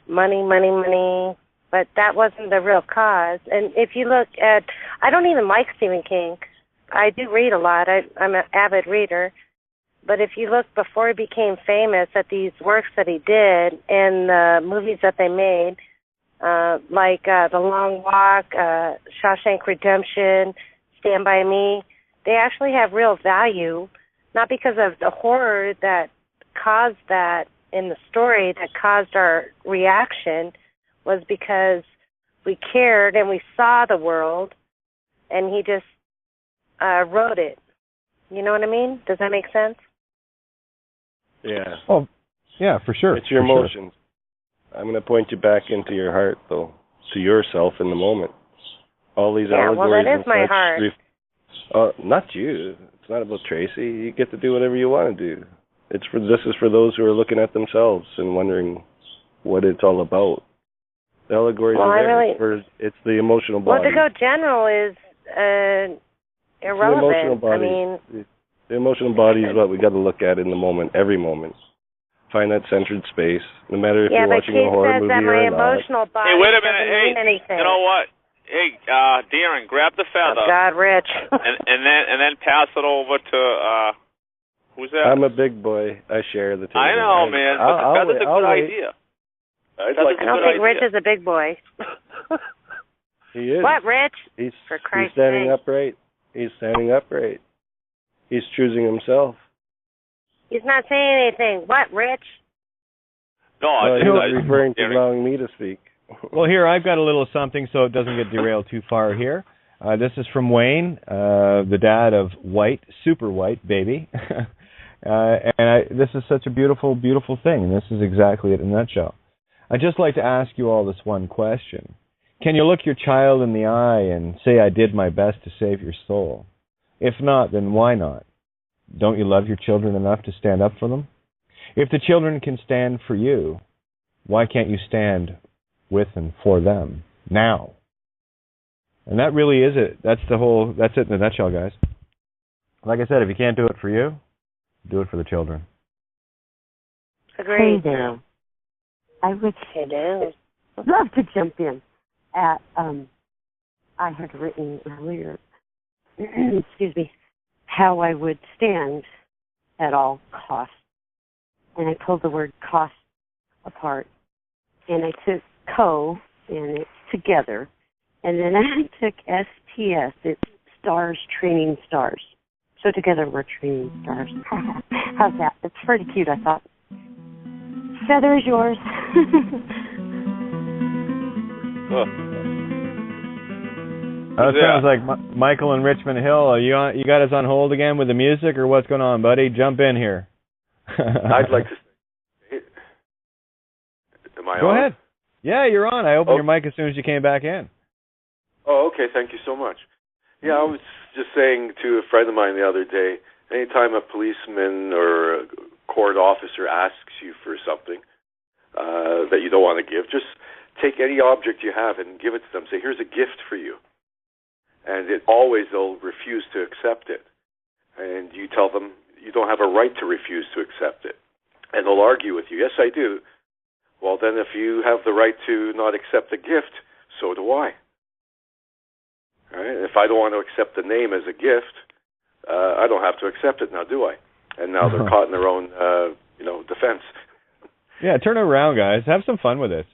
money. But that wasn't the real cause. And if you look at, I don't even like Stephen King. I do read a lot. I'm an avid reader. But if you look before he became famous at these works that he did and the movies that they made, like The Long Walk, Shawshank Redemption, Stand By Me, they actually have real value, not because of the horror that caused that in the story, that caused our reaction, was because we cared and we saw the world, and he just wrote it. You know what I mean? Does that make sense? Yeah. Oh, yeah, for sure. It's your emotions. Sure. I'm going to point you back into your heart, though, to yourself in the moment. All these allegories. Well, that is my heart. Not you. It's not about Tracy. You get to do whatever you want to do. This is for those who are looking at themselves and wondering what it's all about. The allegories are there. It's the emotional body. Well, to go general is irrelevant. The emotional body is what we got to look at in the moment, every moment. Find that centered space, no matter if you're watching a horror movie or not. Yeah, but Keith says that my emotional body wait a minute. doesn't mean anything. You know what? Hey, Darren, grab the feather. Oh, God, Rich. and then pass it over to who's that? I'm a big boy. I share the table. I know, man. But the feather's a good idea. I don't think Rich is a big boy. He is. What, Rich? He's sake. standing upright. He's standing upright. He's choosing himself. He's not saying anything. What, Rich? No, he's referring to allowing me to speak. Well, here, I've got a little something so it doesn't get derailed too far here. This is from Wayne, the dad of White, super white baby. This is such a beautiful, beautiful thing, and this is exactly it in a nutshell. I'd just like to ask you all this one question. Can you look your child in the eye and say, I did my best to save your soul? If not, then why not? Don't you love your children enough to stand up for them? If the children can stand for you, why can't you stand with and for them now? And that really is it. That's it in a nutshell, guys. Like I said, if you can't do it for you, do it for the children. Agreed. Hey there. I would love to jump in. I had written earlier, excuse me, how I would stand at all costs. And I pulled the word cost apart. And I took co, and it's together, And then I took STS. It's Stars Training Stars. So together we're training stars. How's that? It's pretty cute, I thought. Feather is yours. That sounds like Michael in Richmond Hill. Are you got us on hold again with the music, or what's going on, buddy? Jump in here. I'd like to say, am I Go on? ahead. Yeah, you're on. I opened your mic as soon as you came back in. Oh, okay. Thank you so much. Yeah, I was just saying to a friend of mine the other day, anytime a policeman or a court officer asks you for something that you don't want to give, just take any object you have and give it to them. Say, here's a gift for you. And they'll refuse to accept it. And you tell them you don't have a right to refuse to accept it. And they'll argue with you. Yes, I do. Well, then if you have the right to not accept the gift, so do I. All right? If I don't want to accept the name as a gift, I don't have to accept it now, do I? And now they're caught in their own, defense. Yeah, turn it around, guys. Have some fun with this.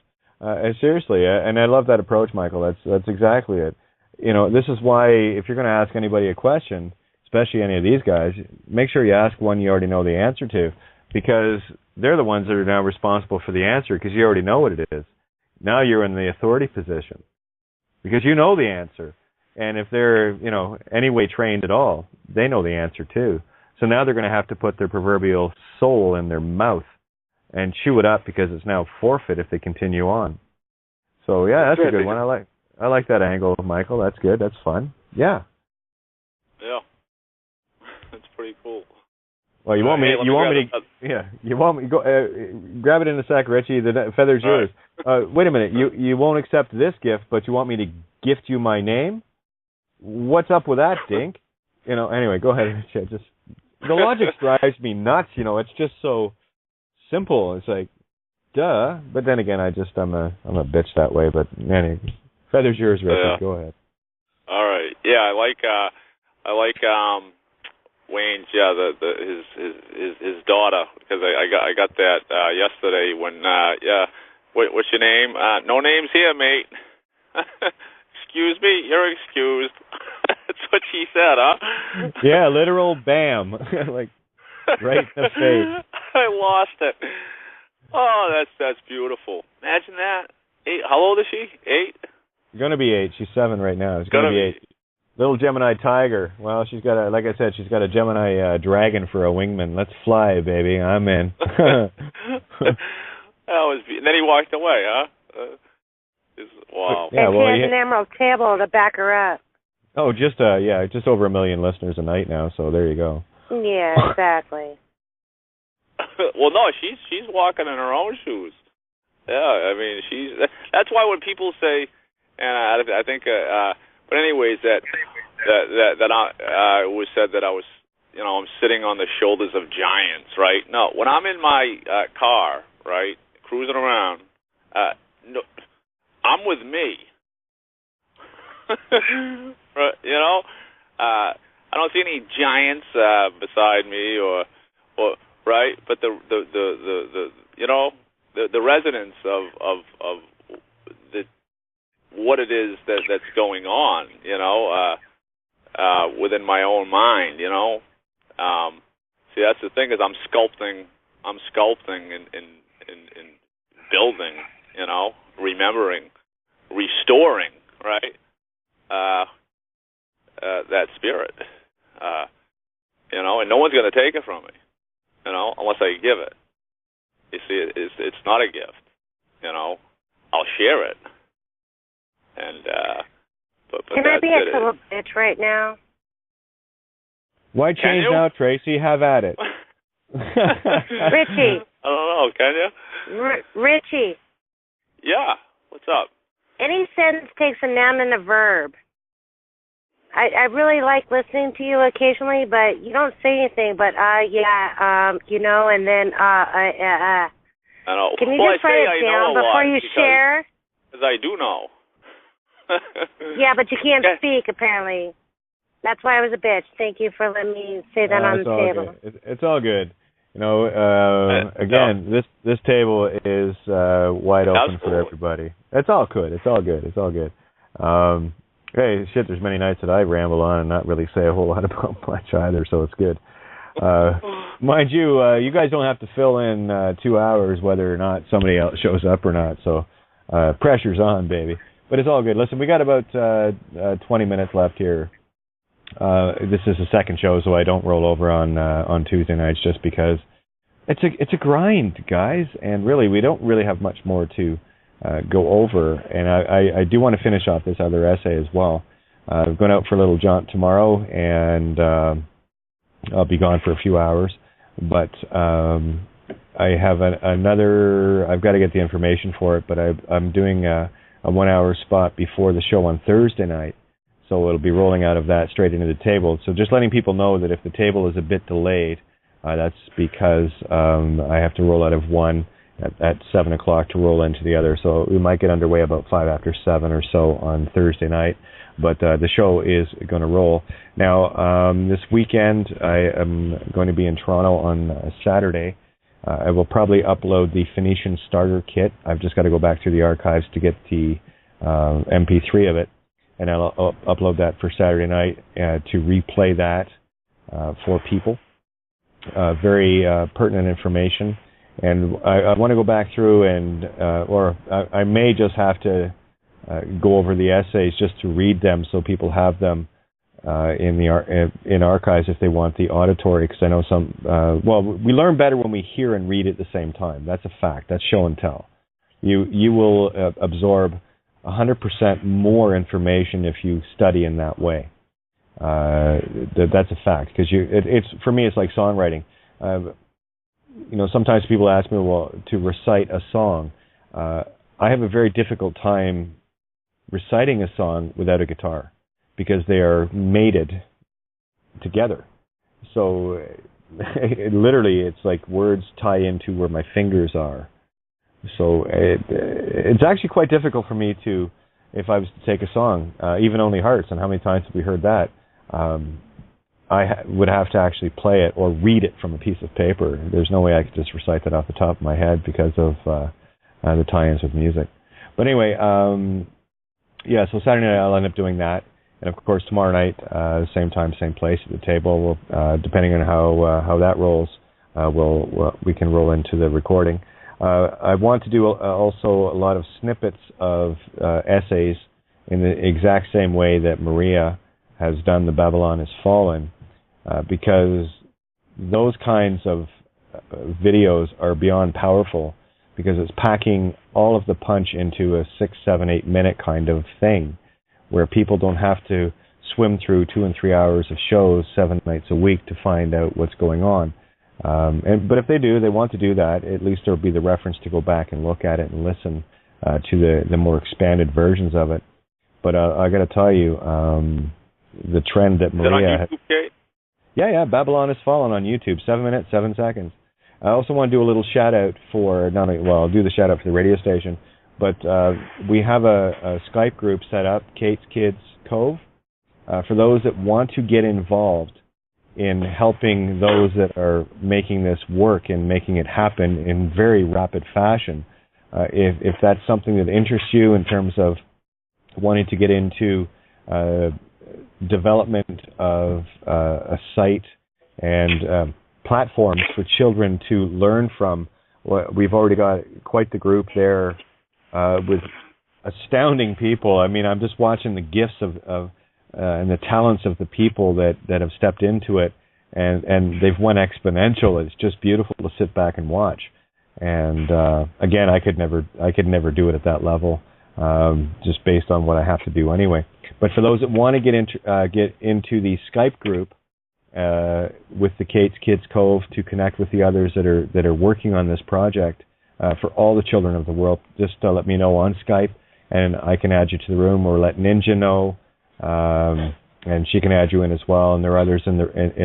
Seriously, and I love that approach, Michael. That's exactly it. This is why if you're going to ask anybody a question, especially any of these guys, make sure you ask one you already know the answer to, because they're the ones that are now responsible for the answer, because you already know what it is. Now you're in the authority position because you know the answer. And if they're, any way trained at all, they know the answer too. So now they're going to have to put their proverbial soul in their mouth and chew it up, because it's now forfeit if they continue on. So yeah, that's a good one. I like that angle, Michael. That's good. That's fun. Yeah. Yeah. That's pretty cool. Well, you want me to go grab it in a sec, Richie. The feather's yours. Right. Wait a minute. You won't accept this gift, but you want me to gift you my name? What's up with that, Dink? Anyway, go ahead, Richie. Just the logic drives me nuts. It's just so simple. It's like, duh. But then again, I'm a bitch that way. But anyway, feather's yours, Richie. Yeah. Go ahead. All right. Yeah, I like Wayne's. Yeah, his daughter, because I got that yesterday when what's your name? No names here, mate. Excuse me, you're excused. That's what she said, huh? Yeah, literal bam. Like right in the face. I lost it. Oh, that's beautiful. Imagine that. 8. How old is she? 8? Going to be 8. She's 7 right now. She's going to be 8. Little Gemini tiger. Well, she's got like I said, she's got a Gemini dragon for a wingman. Let's fly, baby. I'm in. And then he walked away, huh? Wow. Yeah, and she has an emerald table to back her up. Oh, just over 1 million listeners a night now. So there you go. Yeah, exactly. Well, no, she's walking in her own shoes. Yeah, I mean, that's why when people say, and I think, but anyways, that it was said that I was, I'm sitting on the shoulders of giants, right? No, when I'm in my car, right, cruising around, no, I'm with me. Right, I don't see any giants beside me or right, but the resonance of the what it is that's going on, within my own mind, See, that's the thing, is I'm sculpting and building, remembering, restoring, right? That spirit, and no one's going to take it from me, unless I give it. You see, it's not a gift, I'll share it, and but can I be a little bitch right now? Why change now, Tracy? Have at it. Richie. I don't know. Can you? Richie. Yeah. What's up? Any sentence takes a noun and a verb. I really like listening to you occasionally, but you don't say anything. But and then I know. Can you just write it down before you share? Because I do know. Yeah, but you can't speak apparently. That's why I was a bitch. Thank you for letting me say that on the table. It's all good. Again, this table is wide open for everybody. It's all good. It's all good. It's all good. Hey, shit, there's many nights that I ramble on and not really say a whole lot about much either, so it's good. Mind you, you guys don't have to fill in 2 hours whether or not somebody else shows up or not, so pressure's on, baby. But it's all good. Listen, we got about 20 minutes left here. This is the second show, so I don't roll over on Tuesday nights just because it's a grind, guys, and really we don't really have much more to go over. And I do want to finish off this other essay as well. I'm going out for a little jaunt tomorrow, and I'll be gone for a few hours. But I have another. I've got to get the information for it, but I'm doing a 1 hour spot before the show on Thursday night. So it'll be rolling out of that straight into the table. So just letting people know that if the table is a bit delayed, that's because I have to roll out of one at 7 o'clock to roll into the other. So we might get underway about 5 after 7 or so on Thursday night. But the show is going to roll. Now, this weekend, I am going to be in Toronto on Saturday. I will probably upload the Phoenician Starter Kit. I've just got to go back through the archives to get the MP3 of it. And I'll upload that for Saturday night to replay that for people. Very pertinent information. And I want to go back through and, or I may just have to go over the essays just to read them so people have them in archives if they want the auditory, because I know some, well, we learn better when we hear and read at the same time. That's a fact. That's show and tell. You will absorb 100% more information if you study in that way. That's a fact, because it's for me, it's like songwriting. Sometimes people ask me, well, to recite a song. I have a very difficult time reciting a song without a guitar because they are mated together. So literally, it's like words tie into where my fingers are. So it's actually quite difficult for me to, if I was to take a song, even Only Hearts, and how many times have we heard that, I would have to actually play it or read it from a piece of paper. There's no way I could just recite that off the top of my head because of the tie-ins with music. But anyway, yeah, so Saturday night I'll end up doing that. And of course tomorrow night, same time, same place at the table. We'll, depending on how that rolls, we can roll into the recording. I want to do also a lot of snippets of essays in the exact same way that Maria has done the Babylon Has Fallen, because those kinds of videos are beyond powerful, because it's packing all of the punch into a 6, 7, 8 minute kind of thing, where people don't have to swim through 2 and 3 hours of shows 7 nights a week to find out what's going on. But if they want to do that, at least there'll be the reference to go back and look at it and listen to the more expanded versions of it. But I got to tell you, the trend that Maria... Is it on YouTube, Kate? Yeah, Babylon Has Fallen on YouTube, 7 minutes, 7 seconds. I also want to do a little shout-out for, I'll do the shout-out for the radio station, but we have a Skype group set up, Kate's Kids Cove, for those that want to get involved in helping those that are making this work and making it happen in very rapid fashion. If that's something that interests you in terms of wanting to get into development of a site and platforms for children to learn from, we've already got quite the group there with astounding people. I mean, I'm just watching the gifts of and the talents of the people that have stepped into it, and they've went exponential. It's just beautiful to sit back and watch. And again, I could never do it at that level, just based on what I have to do anyway. But for those that want to get into the Skype group with the Kate's Kids Cove to connect with the others that are working on this project for all the children of the world, just let me know on Skype, and I can add you to the room, or let Ninja know. And she can add you in as well, and there are others in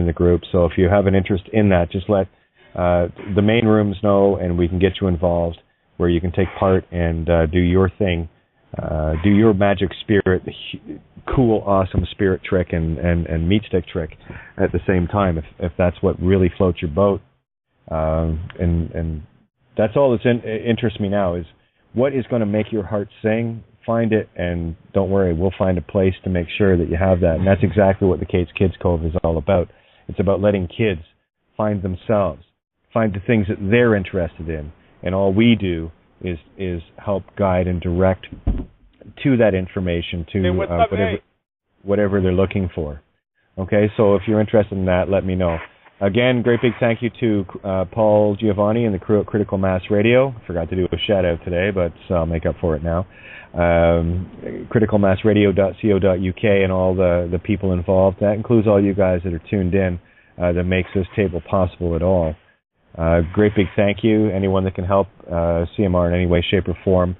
the group. So if you have an interest in that, just let the main rooms know, and we can get you involved, where you can take part and do your thing, do your magic spirit, cool, awesome spirit trick and meat stick trick at the same time, if that's what really floats your boat. And that's all that interests me now, is what is going to make your heart sing, find it, and don't worry, we'll find a place to make sure that you have that. And that's exactly what the Kate's Kids Cove is all about. It's about letting kids find themselves, find the things that they're interested in, and all we do is help guide and direct to that information, to whatever they're looking for. Okay, so if you're interested in that, let me know. Again, great big thank you to Paul Giovanni and the crew at Critical Mass Radio. I forgot to do a shout-out today, but I'll make up for it now. criticalmassradio.co.uk and all the people involved. That includes all you guys that are tuned in that makes this table possible at all. Great big thank you. Anyone that can help CMR in any way, shape, or form,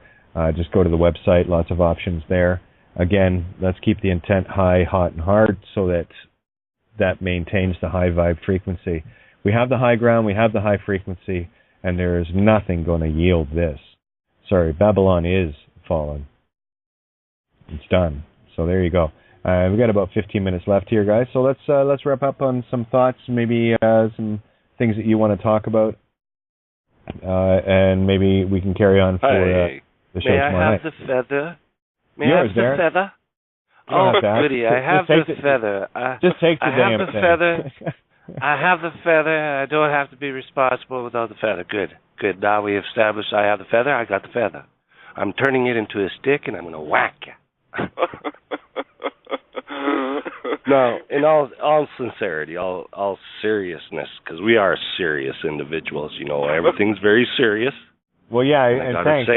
just go to the website. Lots of options there. Again, let's keep the intent high, hot, and hard so that maintains the high vibe frequency. We have the high ground, we have the high frequency, and there is nothing going to yield this. Sorry, Babylon is fallen. It's done. So there you go. We've got about 15 minutes left here, guys. So let's wrap up on some thoughts, maybe some things that you want to talk about, and maybe we can carry on for the show tomorrow night. May I have the feather? May Yours, I have the Darren. feather? Oh, goody, I have the feather. Just take the damn thing. I have the feather. I don't have to be responsible without the feather. Good. Now we established I have the feather. I got the feather. I'm turning it into a stick, and I'm going to whack you. No, in all sincerity, all seriousness, because we are serious individuals. You know, everything's very serious. Well, yeah, and thanks.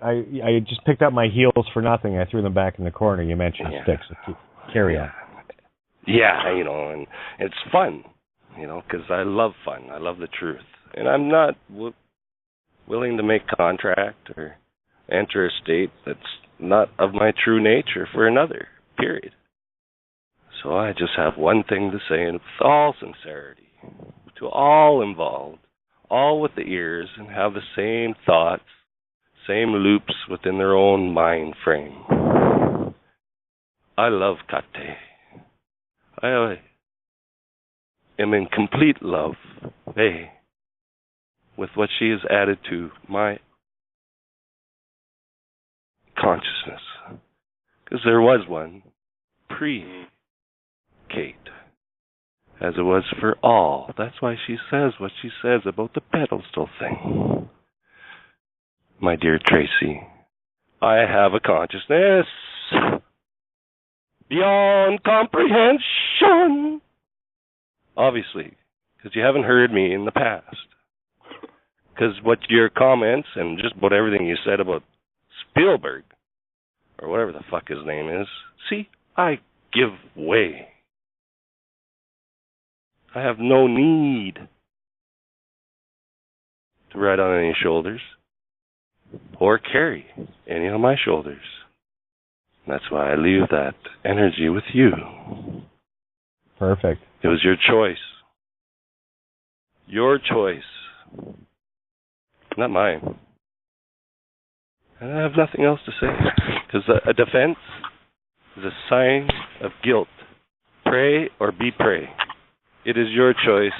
I just picked up my heels for nothing. I threw them back in the corner. You mentioned sticks. So carry on. Yeah, you know, and it's fun, you know, because I love fun. I love the truth. And I'm not willing to make contract or enter a state that's not of my true nature for another, period. So I just have one thing to say, and with all sincerity, to all involved, all with the ears, and have the same thoughts, same loops within their own mind frame. I love Kate. I am in complete love, with what she has added to my consciousness. Because there was one pre-Kate, as it was for all. That's why she says what she says about the pedestal thing. My dear Tracy, I have a consciousness beyond comprehension. Obviously, because you haven't heard me in the past. Because what your comments and just about everything you said about Spielberg, or whatever the fuck his name is, see, I give way. I have no need to ride on any shoulders or carry any on my shoulders. That's why I leave that energy with you. Perfect. It was your choice. Your choice. Not mine. And I have nothing else to say. Because a defense is a sign of guilt. Pray or be prey. It is your choice.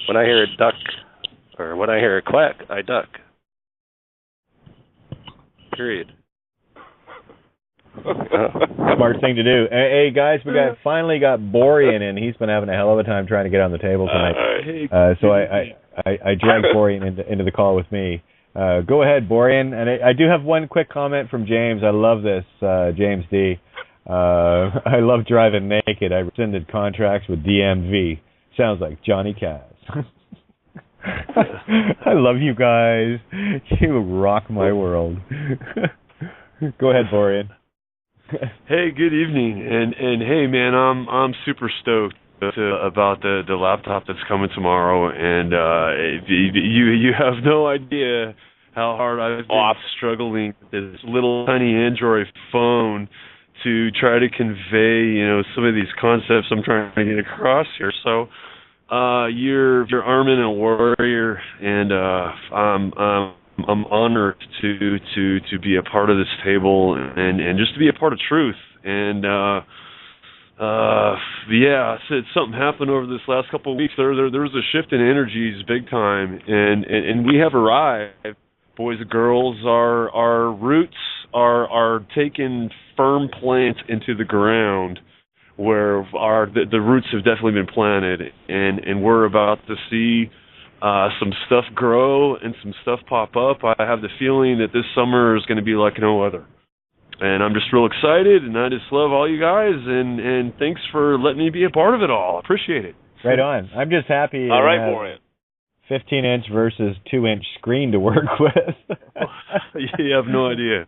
When I hear a duck, or when I hear a quack, I duck. Period. Smart thing to do. Hey guys, we finally got Borean in. He's been having a hell of a time trying to get on the table tonight. So I dragged Borean into the call with me. Go ahead, Borean. And I do have one quick comment from James. I love this, James D. I love driving naked. I rescinded contracts with DMV. Sounds like Johnny Cash. I love you guys. You rock my world. Go ahead, Borean. Hey, good evening, and hey, man, I'm super stoked about the laptop that's coming tomorrow, and you have no idea how hard I've been struggling with this little tiny Android phone to try to convey, you know, some of these concepts I'm trying to get across here. So, you're Armin a warrior, and I'm honored to be a part of this table and just to be a part of truth. And something happened over this last couple of weeks. There was a shift in energies big time, and we have arrived. boys and girls, our roots are taking firm plants into the ground where the roots have definitely been planted, and we're about to see some stuff grow and some stuff pop up. I have the feeling that this summer is going to be like no other. And I'm just real excited, and I just love all you guys, and thanks for letting me be a part of it all. I appreciate it. Right on. I'm just happy. All right, Warren. 15-inch versus 2-inch screen to work with. You have no idea.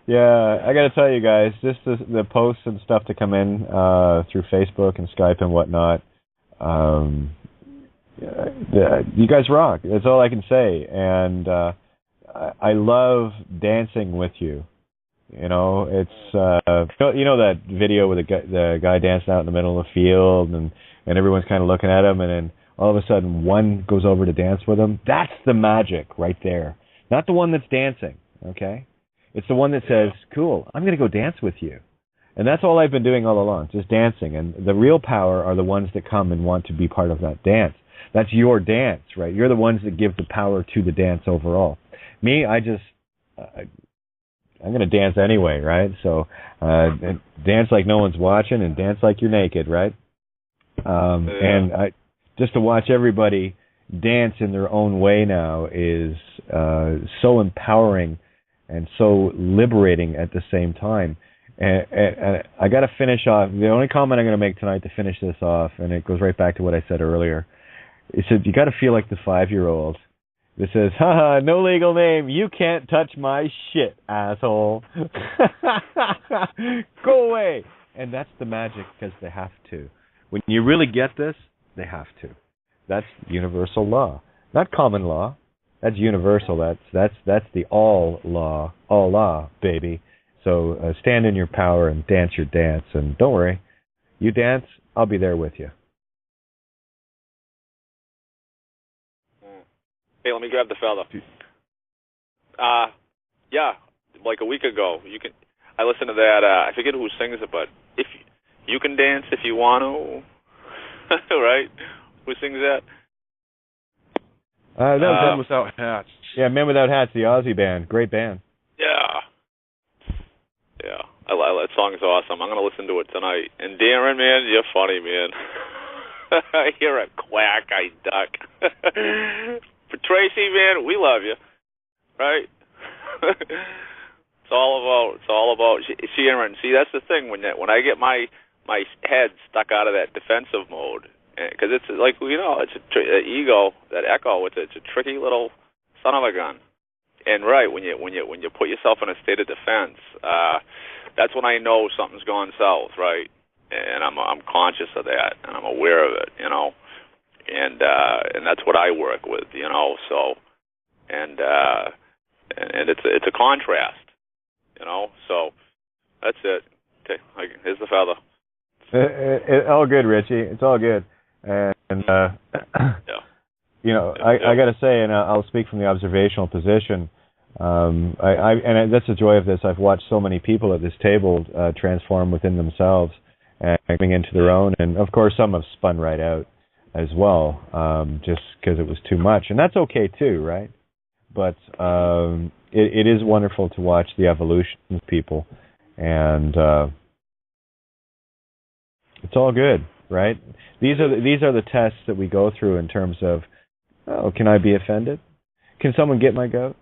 Yeah, I got to tell you guys, just the posts and stuff to come in through Facebook and Skype and whatnot. You guys rock. That's all I can say. And I love dancing with you. You know, it's you know that video with the guy dancing out in the middle of the field, and everyone's kind of looking at him, and then all of a sudden one goes over to dance with him. That's the magic right there. Not the one that's dancing, okay? It's the one that says, cool, I'm going to go dance with you. And that's all I've been doing all along, just dancing. And the real power are the ones that come and want to be part of that dance. That's your dance, right? You're the ones that give the power to the dance overall. Me, I'm going to dance anyway, right? So dance like no one's watching and dance like you're naked, right? And just to watch everybody dance in their own way now is so empowering and so liberating at the same time. And I got to finish off. The only comment I'm going to make tonight to finish this off, and it goes right back to what I said earlier, is that you got to feel like the 5-year-old that says, haha, no legal name, you can't touch my shit, asshole. Go away. And that's the magic, because they have to. When you really get this, they have to. That's universal law. Not common law. That's universal. That's the all law, baby. So stand in your power and dance your dance. And don't worry, you dance, I'll be there with you. Hey, let me grab the fella. Yeah, like a week ago, I listened to that. I forget who sings it, but if you can dance if you want to, right? Who sings that? That was Men Without Hats. Yeah, Men Without Hats, the Aussie band. Great band. Yeah. That song's awesome. I'm going to listen to it tonight. And Darren, man, you're funny, man. You're a quack, I duck. For Tracy, man, we love you, right? It's all about Sharon. See, that's the thing when I get my head stuck out of that defensive mode, because it's like, you know, it's an ego, that echo. It's a tricky little son of a gun. And right when you put yourself in a state of defense, that's when I know something's gone south, right? And I'm conscious of that, and I'm aware of it, you know. And that's what I work with, you know. So, and it's a contrast, you know. So that's it. Okay, here's the feather. All good, Richie. It's all good. And yeah. You know, I got to say, and I'll speak from the observational position. And that's the joy of this. I've watched so many people at this table transform within themselves and coming into their own, and of course some have spun right out as well, just because it was too much, and that's okay too, right? But it is wonderful to watch the evolution of people, and it's all good, right? These are the tests that we go through in terms of, oh, can I be offended? Can someone get my goat?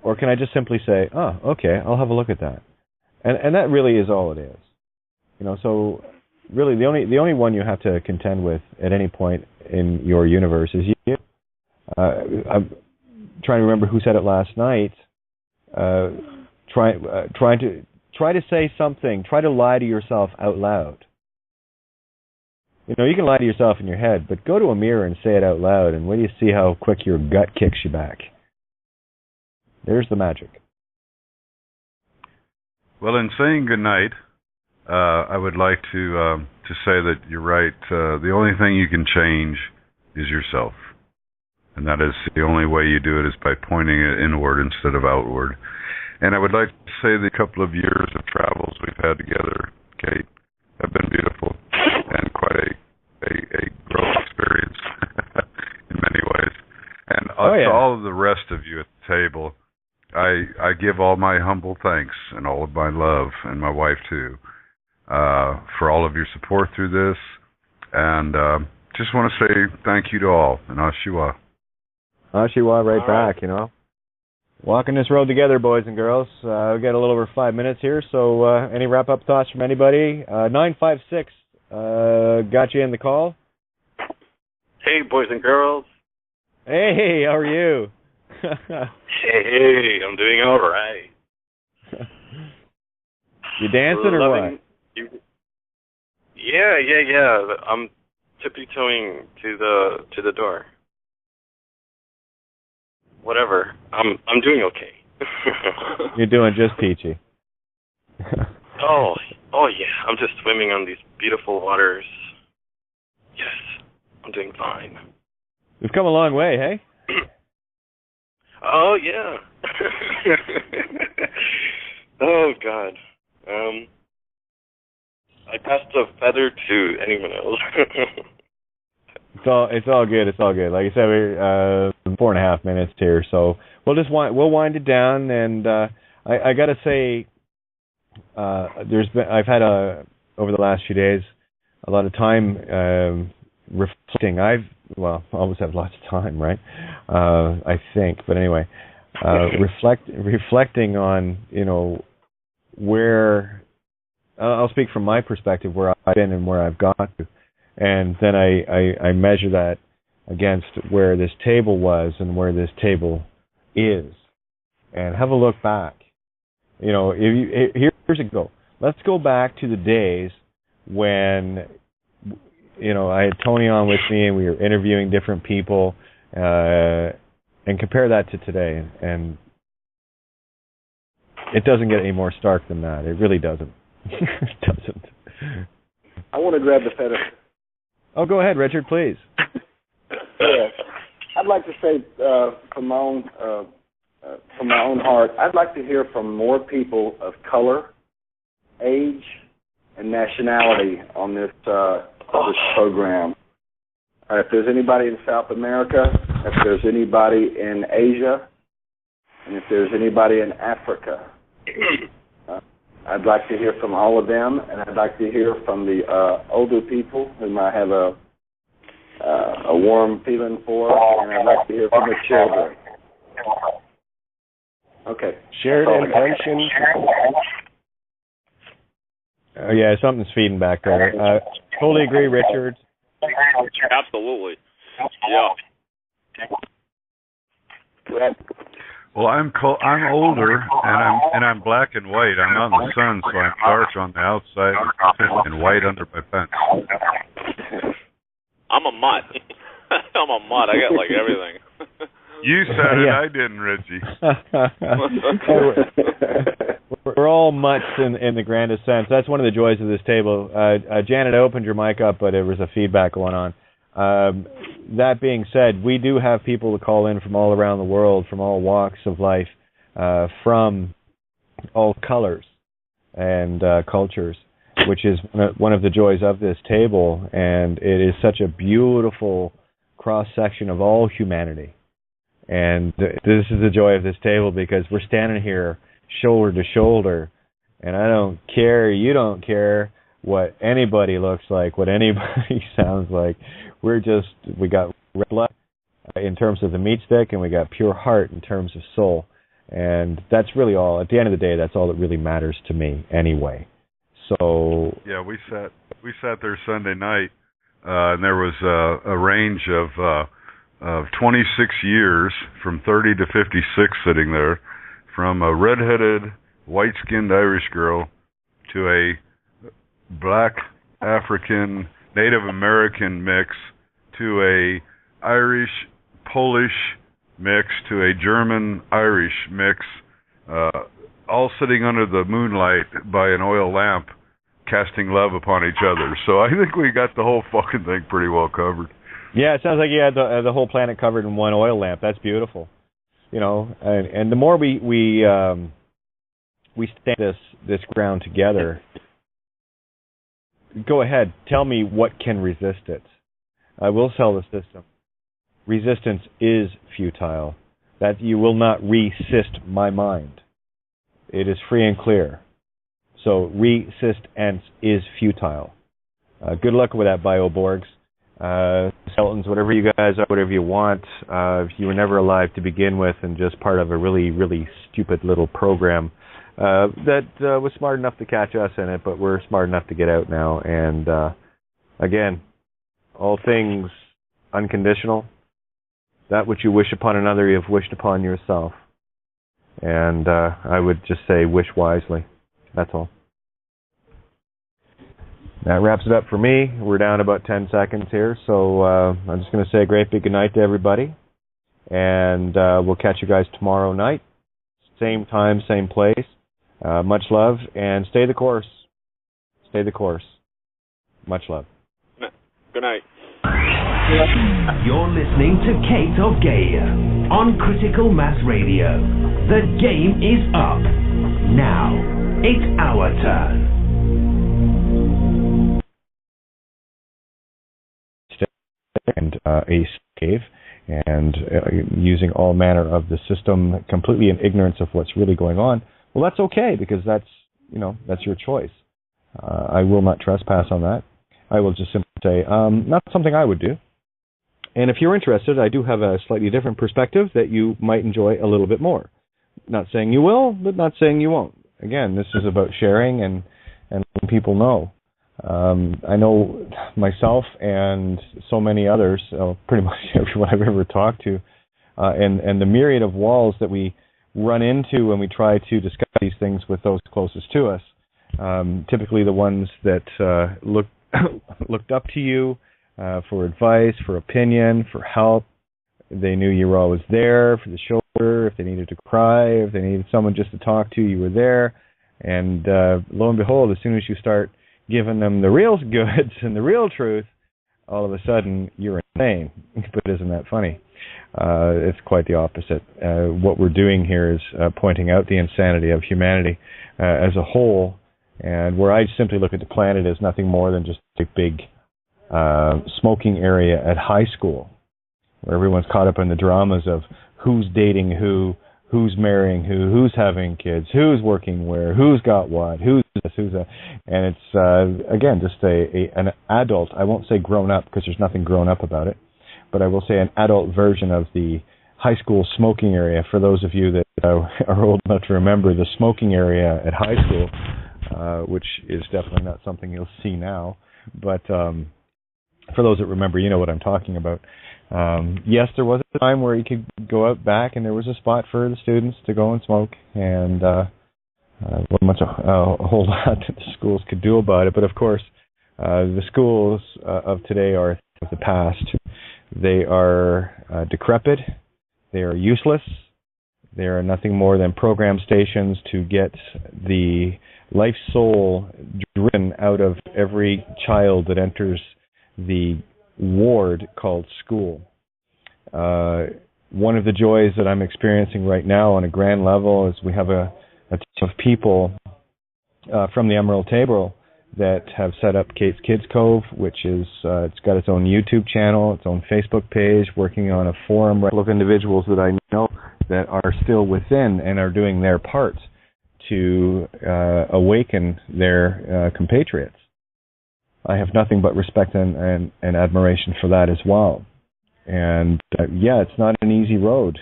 Or can I just simply say, oh, okay, I'll have a look at that, and that really is all it is, you know. So really, the only one you have to contend with at any point in your universe is you. I'm trying to remember who said it last night. Try to say something. Try to lie to yourself out loud. You know, you can lie to yourself in your head, but go to a mirror and say it out loud, and wait till you see how quick your gut kicks you back. There's the magic. Well, in saying good night, I would like to say that you're right. The only thing you can change is yourself, and that is the only way you do it is by pointing it inward instead of outward. And I would like to say the couple of years of travels we've had together, Kate, have been beautiful and quite a growth experience in many ways. rest of you at the table, I give all my humble thanks and all of my love, and my wife too, for all of your support through this. And just want to say thank you to all, and Ashiwa. Ashiwa, right All back, right. you know. Walking this road together, boys and girls. We've got a little over 5 minutes here, so any wrap-up thoughts from anybody? 956, got you in the call. Hey, boys and girls. Hey, how are you? Hey, I'm doing all right. You dancing or what? Yeah. I'm tippy-toeing to the door. Whatever. I'm doing okay. You're doing just peachy. Oh yeah. I'm just swimming on these beautiful waters. Yes, I'm doing fine. We've come a long way, hey? Oh yeah. Oh God. I passed the feather to anyone else. It's all good. It's all good. Like I said, we're 4.5 minutes here, so we'll wind it down. And I got to say, I've had over the last few days a lot of time reflecting. I always have lots of time, right? I think, but anyway, reflecting on where I'll speak from my perspective, where I've been and where I've gone to. And then I measure that against where this table was and where this table is, and have a look back. Here's a go. Let's go back to the days when I had Tony on with me and we were interviewing different people, and compare that to today. And it doesn't get any more stark than that. It really doesn't. It doesn't. I want to grab the feather. Oh, go ahead, Richard, please. Yeah, I'd like to say from my own heart, I'd like to hear from more people of color, age, and nationality on this program. If there's anybody in South America, if there's anybody in Asia, and if there's anybody in Africa, I'd like to hear from all of them, and I'd like to hear from the older people whom I have a warm feeling for, and I'd like to hear from the children. Okay. Shared intention. Oh, yeah, something's feeding back there. Totally agree, Richard. Absolutely. Yeah. Well, I'm older and I'm black and white. I'm out in the sun, so I'm dark on the outside and white under my pants. I'm a mutt. I'm a mutt. I got like everything. You said it. I didn't, Richie. We're all mutts in the grandest sense. That's one of the joys of this table. Janet opened your mic up, but there was a feedback going on. That being said, we do have people to call in from all around the world, from all walks of life, from all colors and cultures, which is one of the joys of this table. And it is such a beautiful cross-section of all humanity. And this is the joy of this table, because we're standing here shoulder to shoulder, and I don't care, you don't care what anybody looks like, what anybody sounds like. We got red blood in terms of the meat stick, and we got pure heart in terms of soul. And that's really all, at the end of the day, that's all that really matters to me anyway. So yeah, we sat there Sunday night, and there was a range of 26 years, from 30 to 56 sitting there, from a red-headed, white-skinned Irish girl to a black African Native American mix to a Irish Polish mix to a German Irish mix, all sitting under the moonlight by an oil lamp, casting love upon each other. So I think we got the whole fucking thing pretty well covered. Yeah, it sounds like you had the whole planet covered in one oil lamp. That's beautiful. And the more we stand this ground together. Go ahead, tell me what can resist it. I will sell the system. Resistance is futile. that you will not resist my mind. It is free and clear. So resistance is futile. Good luck with that, Bioborgs. Skeletons, whatever you guys are, whatever you want. You were never alive to begin with and just part of a really, really stupid little program that was smart enough to catch us in it, but we're smart enough to get out now. And again, all things unconditional. That which you wish upon another, you have wished upon yourself. And I would just say wish wisely. That's all. That wraps it up for me. We're down about 10 seconds here, so I'm just going to say a great big good night to everybody. And we'll catch you guys tomorrow night. Same time, same place. Much love, and stay the course. Stay the course. Much love. Good night. You're listening to Kate of Gaia on Critical Mass Radio. The game is up. Now, it's our turn. And a cave, and using all manner of the system completely in ignorance of what's really going on. Well, that's okay, because that's your choice. I will not trespass on that. I will just simply say, not something I would do. And if you're interested, I do have a slightly different perspective that you might enjoy a little bit more. Not saying you will, but not saying you won't. Again, this is about sharing and letting people know. I know myself and so many others, pretty much everyone I've ever talked to, and the myriad of walls that we run into when we try to discuss these things with those closest to us. Typically the ones that looked up to you for advice, for opinion, for help. They knew you were always there for the shoulder. If they needed to cry, if they needed someone just to talk to, you were there. And lo and behold, as soon as you start giving them the real goods and the real truth, all of a sudden you're insane. But isn't that funny? It's quite the opposite. What we're doing here is pointing out the insanity of humanity as a whole, and where I simply look at the planet as nothing more than just a big smoking area at high school, where everyone's caught up in the dramas of who's dating who's marrying who's having kids, who's working where, who's got what, who's this, who's that. And it's, again, just an adult, I won't say grown up because there's nothing grown up about it, but I will say an adult version of the high school smoking area. For those of you that are old enough to remember the smoking area at high school, which is definitely not something you'll see now, but for those that remember, you know what I'm talking about. Yes, there was a time where you could go out back and there was a spot for the students to go and smoke, and wasn't much a whole lot that the schools could do about it. But of course, the schools of today are of the past. They are decrepit. They are useless. They are nothing more than program stations to get the life soul driven out of every child that enters the ward called school. One of the joys that I'm experiencing right now on a grand level is we have a team of people from the Emerald Table that have set up Kate's Kids Cove, which is it's got its own YouTube channel, its own Facebook page, working on a forum. Look, individuals that I know that are still within and are doing their part to awaken their compatriots. I have nothing but respect and admiration for that as well. And yeah, it's not an easy road,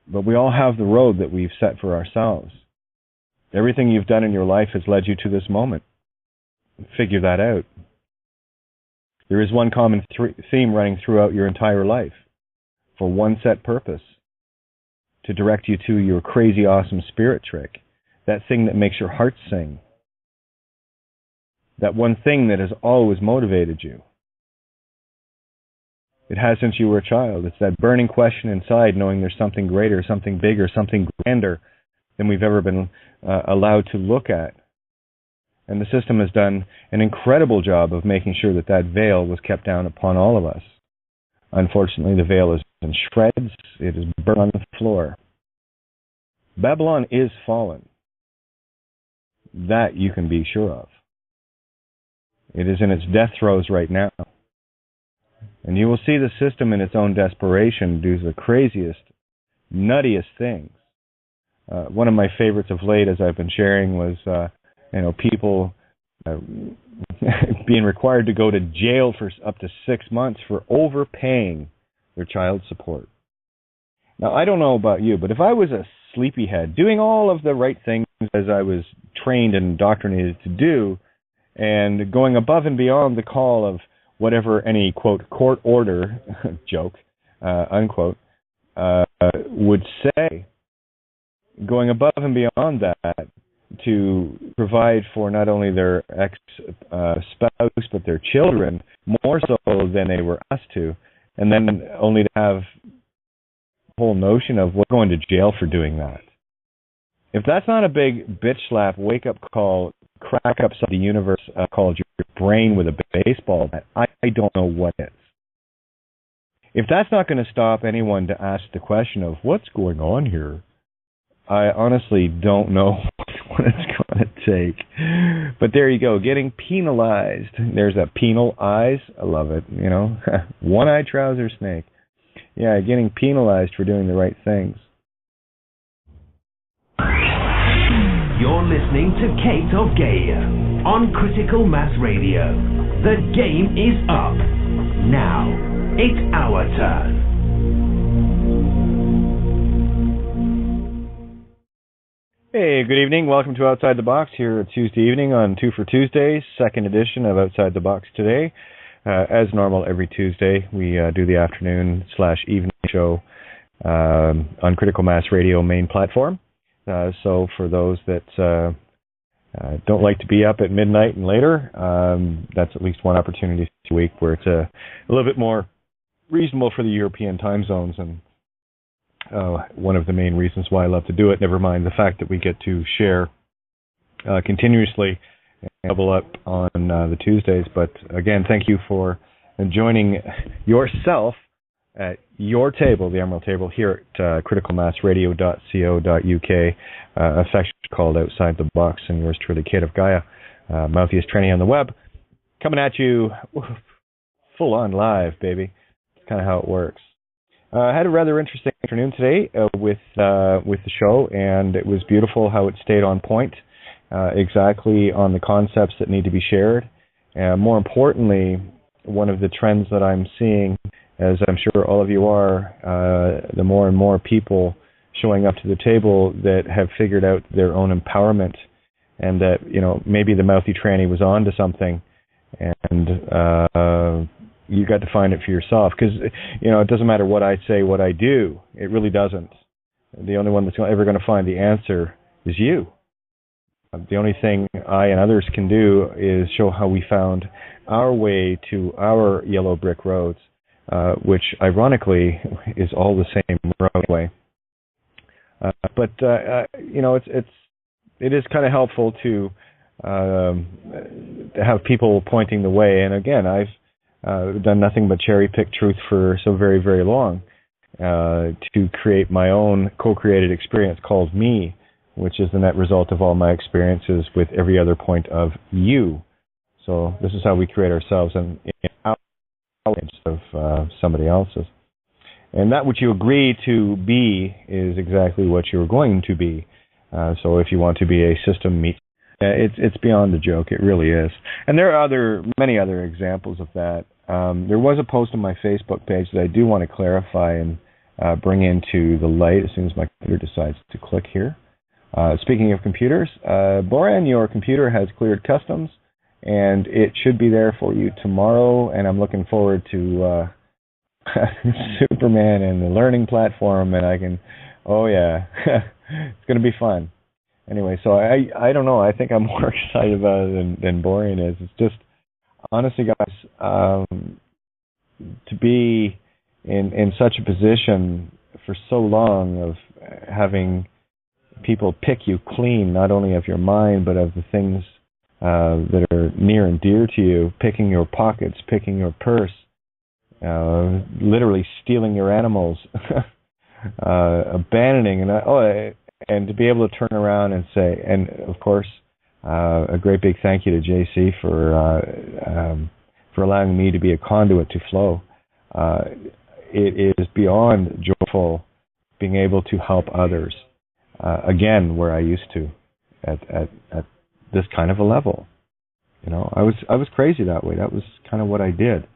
but we all have the road that we've set for ourselves. Everything you've done in your life has led you to this moment. Figure that out. There is one common theme running throughout your entire life, for one set purpose: to direct you to your crazy awesome spirit trick, that thing that makes your heart sing, that one thing that has always motivated you. It has since you were a child. It's that burning question inside, knowing there's something greater, something bigger, something grander than we've ever been allowed to look at. And the system has done an incredible job of making sure that that veil was kept down upon all of us. Unfortunately, the veil is in shreds. It is burned on the floor. Babylon is fallen. That you can be sure of. It is in its death throes right now. And you will see the system in its own desperation do the craziest nuttiest things. One of my favorites of late, as I've been sharing, was people being required to go to jail for up to 6 months for overpaying their child support. Now, I don't know about you, but if I was a sleepyhead doing all of the right things as I was trained and indoctrinated to do, and going above and beyond the call of whatever any, quote, court order, joke, unquote, would say, going above and beyond that to provide for not only their ex-spouse but their children, more so than they were asked to, and then only to have the whole notion of going to jail for doing that. If that's not a big bitch slap, wake-up call, crack upside the universe called your brain with a baseball bat, I don't know what is. If that's not going to stop anyone to ask the question of what's going on here, I honestly don't know what it's going to take. But there you go, getting penalized. There's that penal eyes. I love it, One-eyed trouser snake. Yeah, getting penalized for doing the right things. You're listening to Kate of Gaia on Critical Mass Radio. The game is up. Now, it's our turn. Hey, good evening. Welcome to Outside the Box here Tuesday evening on 2 for Tuesdays, second edition of Outside the Box today. As normal, every Tuesday, we do the afternoon/evening show on Critical Mass Radio main platform. So for those that don't like to be up at midnight and later, that's at least one opportunity a week where it's a little bit more reasonable for the European time zones, and one of the main reasons why I love to do it, never mind the fact that we get to share continuously and double up on the Tuesdays. But again, thank you for joining yourself at your table, the Emerald Table, here at criticalmassradio.co.uk, affectionately called Outside the Box, and yours truly, Kate of Gaia, mouthiest tranny on the web, coming at you full on live, baby. That's kind of how it works. I had a rather interesting afternoon today with the show, and it was beautiful how it stayed on point, exactly on the concepts that need to be shared. More importantly, one of the trends that I'm seeing, as I'm sure all of you are, the more and more people showing up to the table that have figured out their own empowerment, and that, maybe the mouthy tranny was on to something, and you got to find it for yourself. Because, it doesn't matter what I say, what I do. It really doesn't. The only one that's ever going to find the answer is you. The only thing I and others can do is show how we found our way to our yellow brick roads, which ironically is all the same roadway. But it is kind of helpful to have people pointing the way. And again, I've done nothing but cherry pick truth for so very, very long to create my own co-created experience called me, which is the net result of all my experiences with every other point of you. So this is how we create ourselves in our image of somebody else's. And that which you agree to be is exactly what you're going to be. So if you want to be a system meet, it's beyond a joke. It really is. And there are many other examples of that. There was a post on my Facebook page that I do want to clarify and bring into the light as soon as my computer decides to click here. Speaking of computers, Boran, your computer has cleared customs, and it should be there for you tomorrow. And I'm looking forward to Superman and the learning platform, and I can, it's going to be fun. Anyway, so I don't know. I think I'm more excited about it than Borean is. It's just, honestly, guys, to be in such a position for so long of having people pick you clean, not only of your mind, but of the things that are near and dear to you, picking your pockets, picking your purse, literally stealing your animals, abandoning, and to be able to turn around and say, and of course, a great big thank you to JC for allowing me to be a conduit to flow. It is beyond joyful being able to help others again where I used to at this kind of a level. You know, I was crazy that way. That was kind of what I did.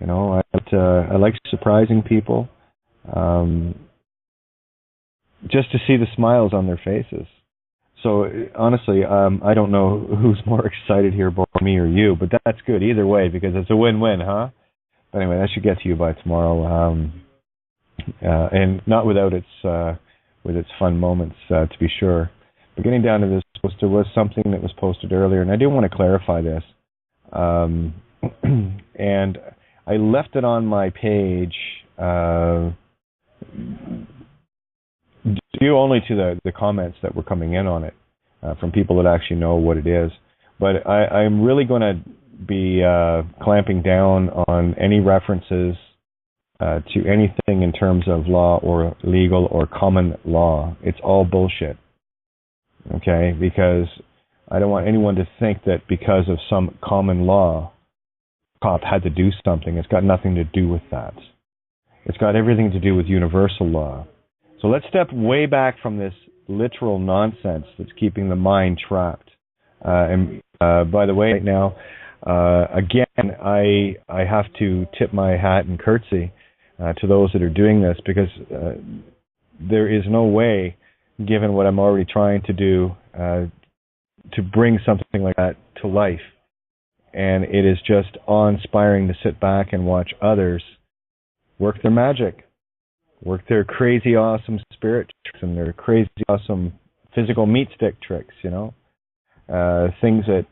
You know, I like surprising people, just to see the smiles on their faces. So honestly, I don't know who's more excited here, me or you, but that's good either way because it's a win-win, huh? But anyway, that should get to you by tomorrow, and not without with its fun moments, to be sure. But getting down to this, there was something that was posted earlier, and I do want to clarify this. And I left it on my page due only to the comments that were coming in on it from people that actually know what it is. But I'm really going to be clamping down on any references to anything in terms of law or legal or common law. It's all bullshit. Okay? Because I don't want anyone to think that because of some common law, cop had to do something. It's got nothing to do with that. It's got everything to do with universal law. So let's step way back from this literal nonsense that's keeping the mind trapped. And by the way, right now, again, I have to tip my hat and curtsy to those that are doing this because there is no way, given what I'm already trying to do, to bring something like that to life. And it is just awe-inspiring to sit back and watch others work their magic, work their crazy awesome spirit tricks and their crazy awesome physical meat stick tricks, you know, things that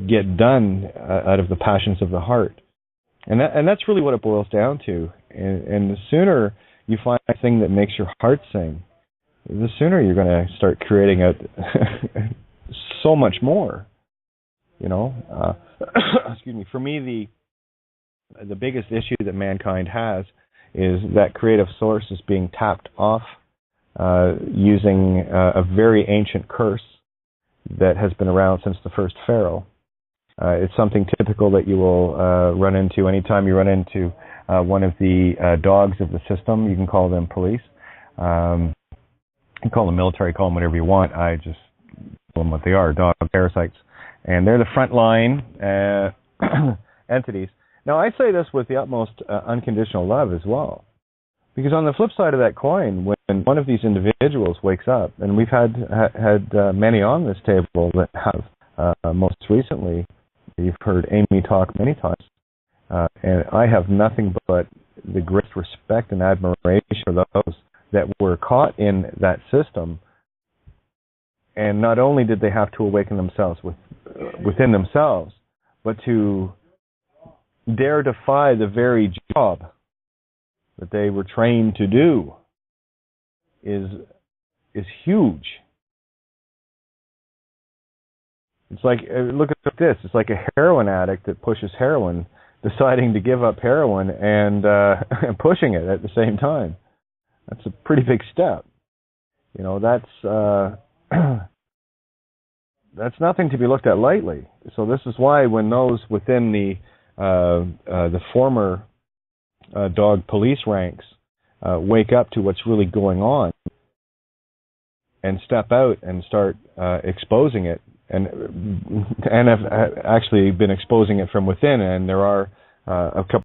get done out of the passions of the heart. And that's really what it boils down to. And the sooner you find a thing that makes your heart sing, the sooner you're going to start creating out so much more. You know, excuse me. For me, the biggest issue that mankind has is that creative source is being tapped off using a very ancient curse that has been around since the first pharaoh. It's something typical that you will run into anytime you run into one of the dogs of the system. You can call them police. You can call them military, call them whatever you want. I just call them what they are, dog parasites. And they're the frontline entities. Now, I say this with the utmost unconditional love as well. Because on the flip side of that coin, when one of these individuals wakes up, and we've had many on this table that have, most recently, you've heard Amy talk many times, and I have nothing but the greatest respect and admiration for those that were caught in that system. And not only did they have to awaken themselves within themselves, but to dare defy the very job that they were trained to do is huge. It's like, look at this, it's like a heroin addict that pushes heroin, deciding to give up heroin and pushing it at the same time. That's a pretty big step. You know, that's nothing to be looked at lightly. So this is why when those within the former dog police ranks wake up to what's really going on and step out and start exposing it, and have actually been exposing it from within, and there are a couple